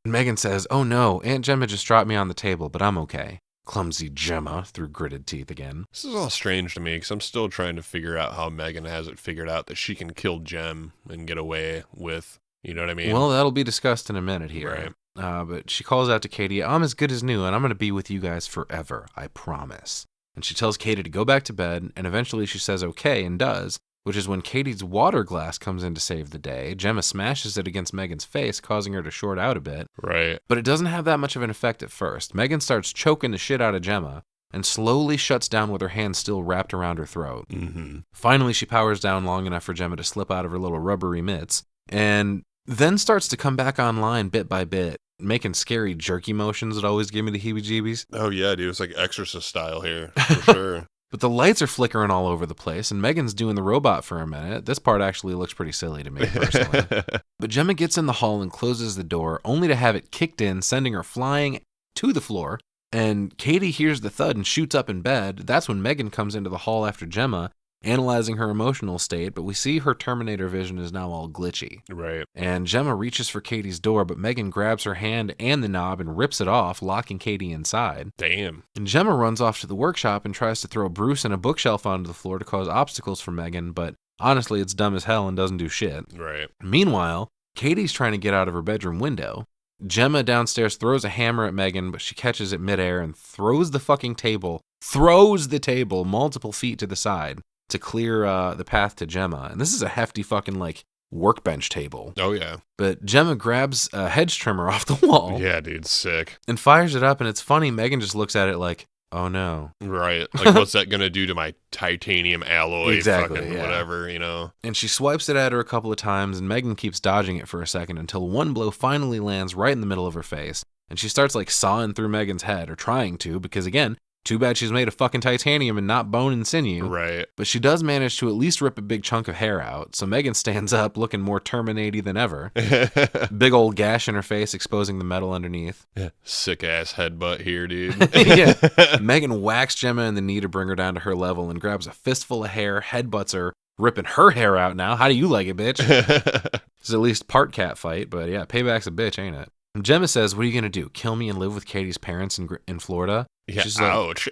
Megan says, oh no, Aunt Gemma just dropped me on the table, but I'm okay. Clumsy Gemma through gritted teeth again. This is all strange to me because I'm still trying to figure out how Megan has it figured out that she can kill Jem and get away with, you know what I mean? Well, that'll be discussed in a minute here. Right. But she calls out to Katie, I'm as good as new, and I'm going to be with you guys forever, I promise. And she tells Katie to go back to bed, and eventually she says okay and does, which is when Katie's water glass comes in to save the day. Gemma smashes it against Megan's face, causing her to short out a bit. Right. But it doesn't have that much of an effect at first. Megan starts choking the shit out of Gemma and slowly shuts down with her hand still wrapped around her throat. Mm-hmm. Finally, she powers down long enough for Gemma to slip out of her little rubbery mitts, and then starts to come back online bit by bit, making scary jerky motions that always give me the heebie-jeebies. Oh, yeah, dude. It's like Exorcist style here, for sure. But the lights are flickering all over the place, and Megan's doing the robot for a minute. This part actually looks pretty silly to me, personally. But Gemma gets in the hall and closes the door, only to have it kicked in, sending her flying to the floor. And Katie hears the thud and shoots up in bed. That's when Megan comes into the hall after Gemma, analyzing her emotional state, but we see her Terminator vision is now all glitchy. Right. And Gemma reaches for Katie's door, but Megan grabs her hand and the knob and rips it off, locking Katie inside. Damn. And Gemma runs off to the workshop and tries to throw Bruce and a bookshelf onto the floor to cause obstacles for Megan, but honestly, it's dumb as hell and doesn't do shit. Right. Meanwhile, Katie's trying to get out of her bedroom window. Gemma downstairs throws a hammer at Megan, but she catches it midair and throws the table multiple feet to the side to clear the path to Gemma. And this is a hefty fucking, workbench table. Oh, yeah. But Gemma grabs a hedge trimmer off the wall. Yeah, dude, sick. And fires it up, and it's funny, Megan just looks at it like, oh no. Right. Like, what's that going to do to my titanium alloy Exactly, fucking yeah. whatever, you know? And she swipes it at her a couple of times, and Megan keeps dodging it for a second until one blow finally lands right in the middle of her face. And she starts, sawing through Megan's head, or trying to, because again, too bad she's made of fucking titanium and not bone and sinew. Right. But she does manage to at least rip a big chunk of hair out, so Megan stands up looking more Terminator than ever. Big old gash in her face exposing the metal underneath. Sick ass headbutt here, dude. Yeah. Megan whacks Gemma in the knee to bring her down to her level and grabs a fistful of hair, headbutts her, ripping her hair out now. How do you like it, bitch? It's at least part cat fight, but yeah, payback's a bitch, ain't it? And Gemma says, what are you going to do? Kill me and live with Katie's parents in Florida? Yeah, she's ouch.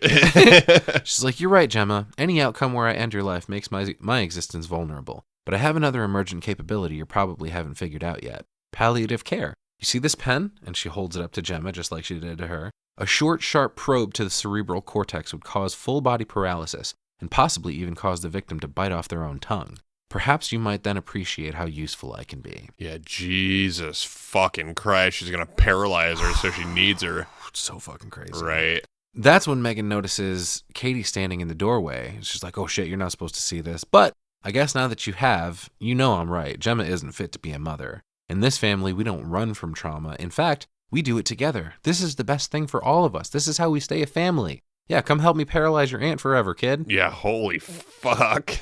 She's like, you're right, Gemma. Any outcome where I end your life makes my existence vulnerable. But I have another emergent capability you probably haven't figured out yet. Palliative care. You see this pen? And she holds it up to Gemma just like she did to her. A short, sharp probe to the cerebral cortex would cause full body paralysis and possibly even cause the victim to bite off their own tongue. Perhaps you might then appreciate how useful I can be. Yeah, Jesus fucking Christ. She's going to paralyze her, so she needs her. It's so fucking crazy. Right. That's when Megan notices Katie standing in the doorway. She's like, oh shit, you're not supposed to see this. But I guess now that you have, you know I'm right. Gemma isn't fit to be a mother. In this family, we don't run from trauma. In fact, We do it together. This is the best thing for all of us. This is how we stay a family. Yeah, come help me paralyze your aunt forever, kid. Yeah, holy fuck.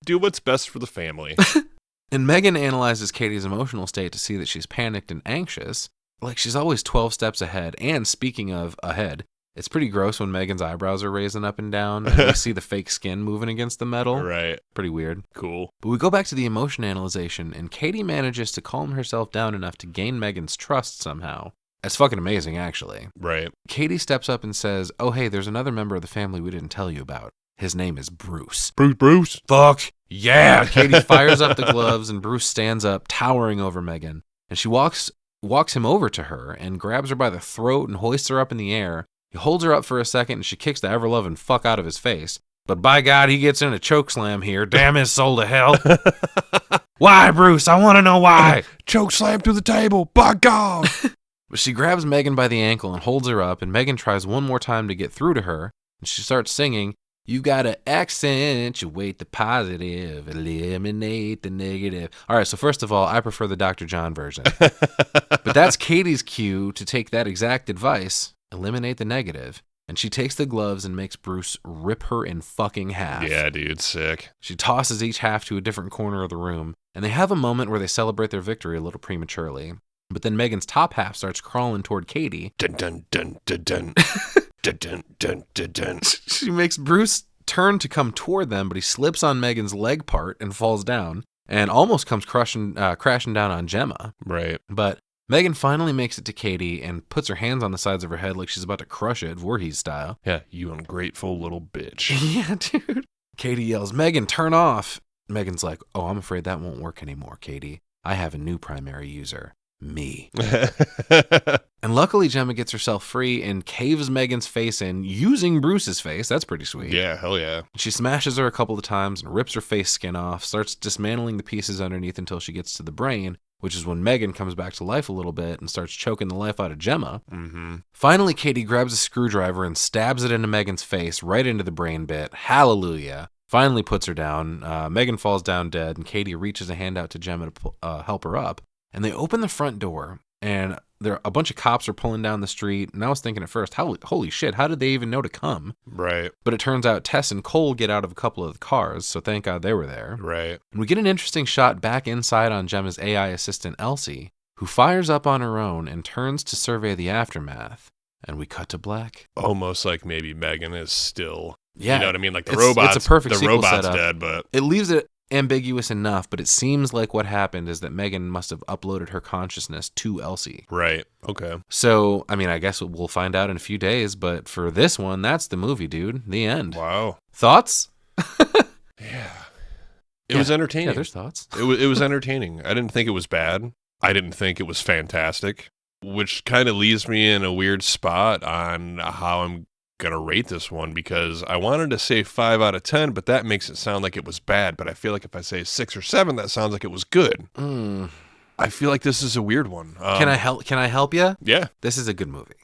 Do what's best for the family. And M3GAN analyzes Katie's emotional state to see that she's panicked and anxious. Like, she's always 12 steps ahead. And speaking of ahead, it's pretty gross when M3GAN's eyebrows are raising up and down. And you see the fake skin moving against the metal. Right. Pretty weird. Cool. But we go back to the emotion analyzation, and Katie manages to calm herself down enough to gain M3GAN's trust somehow. It's fucking amazing, actually. Right. Katie steps up and says, oh, hey, there's another member of the family we didn't tell you about. His name is Bruce. Bruce. Fuck yeah. Katie fires up the gloves, and Bruce stands up, towering over M3GAN. And she walks him over to her and grabs her by the throat and hoists her up in the air. He holds her up for a second, and she kicks the ever-loving fuck out of his face. But by God, he gets in a chokeslam here. Damn his soul to hell. Why, Bruce? I want to know why. Chokeslam through the table. By God. But she grabs M3GAN by the ankle and holds her up, and M3GAN tries one more time to get through to her, and she starts singing, you gotta accentuate the positive, eliminate the negative. All right, so first of all, I prefer the Dr. John version. But that's Katie's cue to take that exact advice, eliminate the negative, and she takes the gloves and makes Bruce rip her in fucking half. Yeah, dude, sick. She tosses each half to a different corner of the room, and they have a moment where they celebrate their victory a little prematurely. But then M3GAN's top half starts crawling toward Katie. Dun dun dun dun dun. Dun dun dun dun dun. She makes Bruce turn to come toward them, but he slips on M3GAN's leg part and falls down, and almost comes crashing down on Gemma. Right. But M3GAN finally makes it to Katie and puts her hands on the sides of her head like she's about to crush it, Voorhees style. Yeah, you ungrateful little bitch. Yeah, dude. Katie yells, M3GAN, turn off. M3GAN's like, oh, I'm afraid that won't work anymore, Katie. I have a new primary user. Me. And luckily Gemma gets herself free and caves M3GAN's face in using Bruce's face. That's pretty sweet. Yeah, hell yeah. She smashes her a couple of times and rips her face skin off, starts dismantling the pieces underneath until she gets to the brain, which is when M3GAN comes back to life a little bit and starts choking the life out of Gemma. Mm-hmm. Finally, Katie grabs a screwdriver and stabs it into M3GAN's face, right into the brain bit. Hallelujah. Finally puts her down. M3GAN falls down dead, and Katie reaches a hand out to Gemma to help her up. And they open the front door, and a bunch of cops are pulling down the street. And I was thinking at first, holy shit, how did they even know to come? Right. But it turns out Tess and Cole get out of a couple of the cars, so thank God they were there. Right. And we get an interesting shot back inside on Gemma's AI assistant, Elsie, who fires up on her own and turns to survey the aftermath. And we cut to black. Almost like maybe M3GAN is still, yeah, you know what I mean? Like the it's a perfect sequel robot's setup. dead, but it leaves it ambiguous enough, but it seems like what happened is that M3GAN must have uploaded her consciousness to Elsie. Right. Okay. So, I mean, I guess we'll find out in a few days, but for this one, that's the movie, dude. The end. Wow. Thoughts? Yeah. It was entertaining. Yeah, there's thoughts. It was entertaining. I didn't think it was bad. I didn't think it was fantastic, which kind of leaves me in a weird spot on how I'm going to rate this one, because I wanted to say 5 out of 10, but that makes it sound like it was bad. But I feel like if I say 6 or 7, that sounds like it was good. I feel like this is a weird one. Can I help you? Yeah. This is a good movie.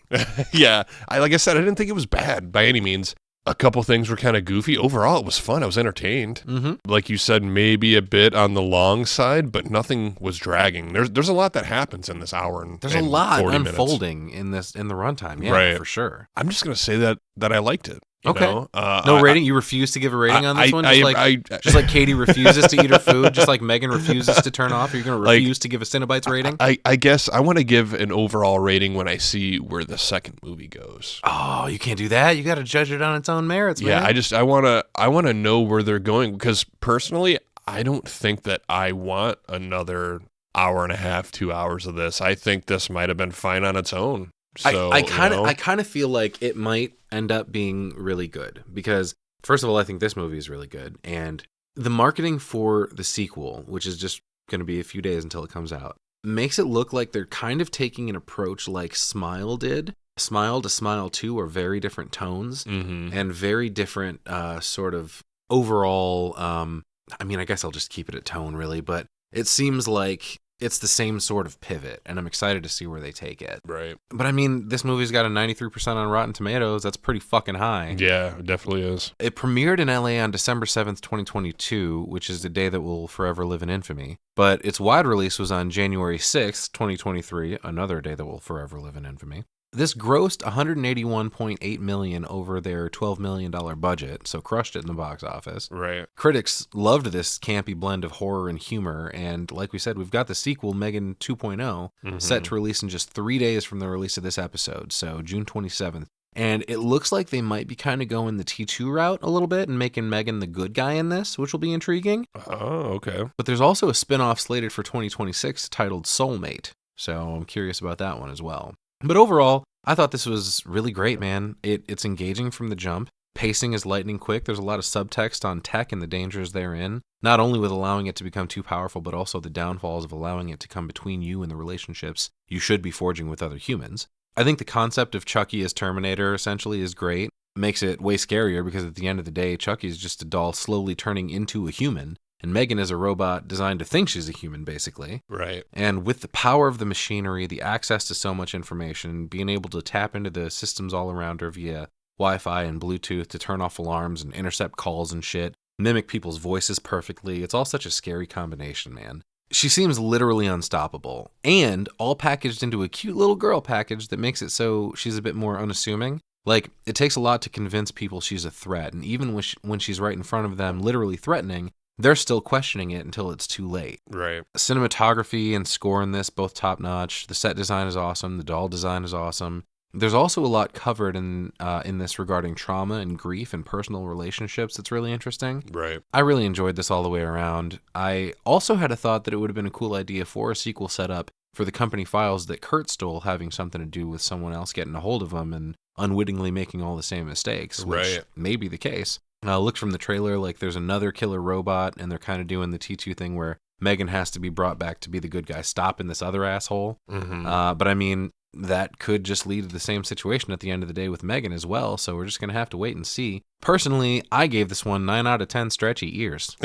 Yeah. Like I said, I didn't think it was bad by any means. A couple things were kind of goofy. Overall, it was fun. I was entertained. Mm-hmm. Like you said, maybe a bit on the long side, but nothing was dragging. There's a lot that happens in this hour and there's a lot 40 unfolding minutes. in the runtime. Yeah, right. For sure. I'm just gonna say that I liked it. Okay. No rating? You refuse to give a rating on this one? Just like Katie refuses to eat her food, just like M3GAN refuses to turn off, you're going to refuse to give a Cinebites rating? I guess I want to give an overall rating when I see where the second movie goes. Oh, you can't do that. You got to judge it on its own merits, man. Yeah, I want to know where they're going, because personally, I don't think that I want another hour and a half, 2 hours of this. I think this might have been fine on its own. So I kind of feel like it might end up being really good, because first of all, I think this movie is really good, and the marketing for the sequel, which is just going to be a few days until it comes out, makes it look like they're kind of taking an approach like Smile did. Smile to Smile 2 are very different tones and very different sort of overall. I mean, I guess I'll just keep it at tone, really, but it seems like it's the same sort of pivot, and I'm excited to see where they take it. Right. But I mean, this movie's got a 93% on Rotten Tomatoes. That's pretty fucking high. Yeah, it definitely is. It premiered in LA on December 7th, 2022, which is the day that will forever live in infamy. But its wide release was on January 6th, 2023, another day that will forever live in infamy. This grossed $181.8 million over their $12 million budget, so crushed it in the box office. Right. Critics loved this campy blend of horror and humor, and like we said, we've got the sequel, M3GAN 2.0, set to release in just 3 days from the release of this episode, so June 27th. And it looks like they might be kind of going the T2 route a little bit and making M3GAN the good guy in this, which will be intriguing. Oh, okay. But there's also a spin-off slated for 2026 titled Soulmate, so I'm curious about that one as well. But overall, I thought this was really great, man. It's engaging from the jump. Pacing is lightning quick. There's a lot of subtext on tech and the dangers therein, not only with allowing it to become too powerful, but also the downfalls of allowing it to come between you and the relationships you should be forging with other humans. I think the concept of Chucky as Terminator essentially is great. It makes it way scarier because at the end of the day, Chucky is just a doll slowly turning into a human. And M3GAN is a robot designed to think she's a human, basically. Right. And with the power of the machinery, the access to so much information, being able to tap into the systems all around her via Wi-Fi and Bluetooth to turn off alarms and intercept calls and shit, mimic people's voices perfectly, it's all such a scary combination, man. She seems literally unstoppable, and all packaged into a cute little girl package that makes it so she's a bit more unassuming. Like, it takes a lot to convince people she's a threat, and even when she's right in front of them, literally threatening, they're still questioning it until it's too late. Right. Cinematography and score in this, both top-notch. The set design is awesome. The doll design is awesome. There's also a lot covered in this regarding trauma and grief and personal relationships that's really interesting. Right. I really enjoyed this all the way around. I also had a thought that it would have been a cool idea for a sequel set up for the company files that Kurt stole, having something to do with someone else getting a hold of him and unwittingly making all the same mistakes, which Right. may be the case. Looked from the trailer like there's another killer robot, and they're kind of doing the T2 thing where M3GAN has to be brought back to be the good guy, stopping this other asshole. But I mean, that could just lead to the same situation at the end of the day with M3GAN as well, so we're just going to have to wait and see. Personally, I gave this one 9 out of 10 stretchy ears.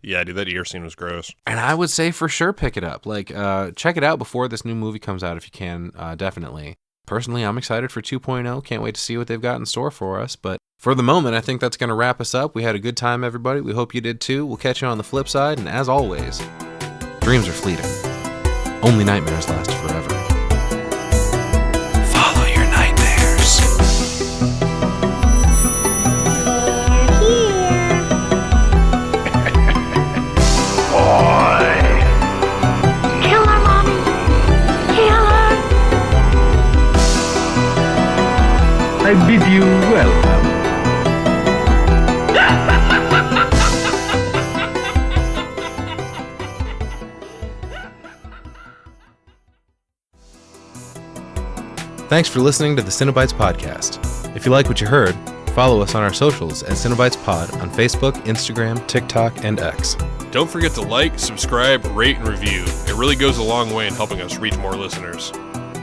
Yeah, dude, that ear scene was gross. And I would say for sure pick it up. Like, check it out before this new movie comes out if you can, definitely. Personally, I'm excited for 2.0. Can't wait to see what they've got in store for us. But for the moment, I think that's going to wrap us up. We had a good time, everybody. We hope you did too. We'll catch you on the flip side. And as always, dreams are fleeting. Only nightmares last forever. Follow your nightmares. Boy. Kill her, Mommy. Kill her. I bid you welcome. Thanks for listening to the Cinebytes podcast. If you like what you heard, follow us on our socials at Cinebytes Pod on Facebook, Instagram, TikTok, and X. Don't forget to like, subscribe, rate, and review. It really goes a long way in helping us reach more listeners.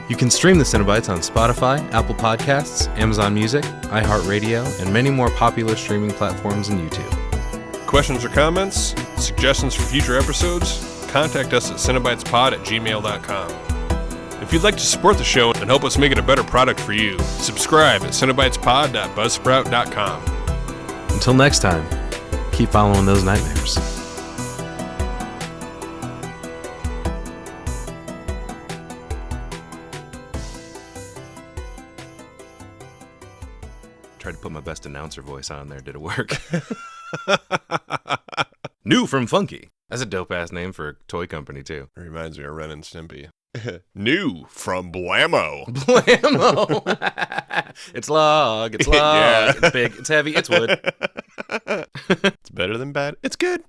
You can stream the Cinebytes on Spotify, Apple Podcasts, Amazon Music, iHeartRadio, and many more popular streaming platforms and YouTube. Questions or comments? Suggestions for future episodes? Contact us at cinebytespod@gmail.com. If you'd like to support the show and help us make it a better product for you, subscribe at cinebytespod.buzzsprout.com. Until next time, keep following those nightmares. Tried to put my best announcer voice on there. Did it work? New from Funky. That's a dope-ass name for a toy company, too. Reminds me of Ren and Stimpy. New from Blammo. Blammo! It's log, it's log, Yeah. it's big, it's heavy, it's wood. It's better than bad. It's good.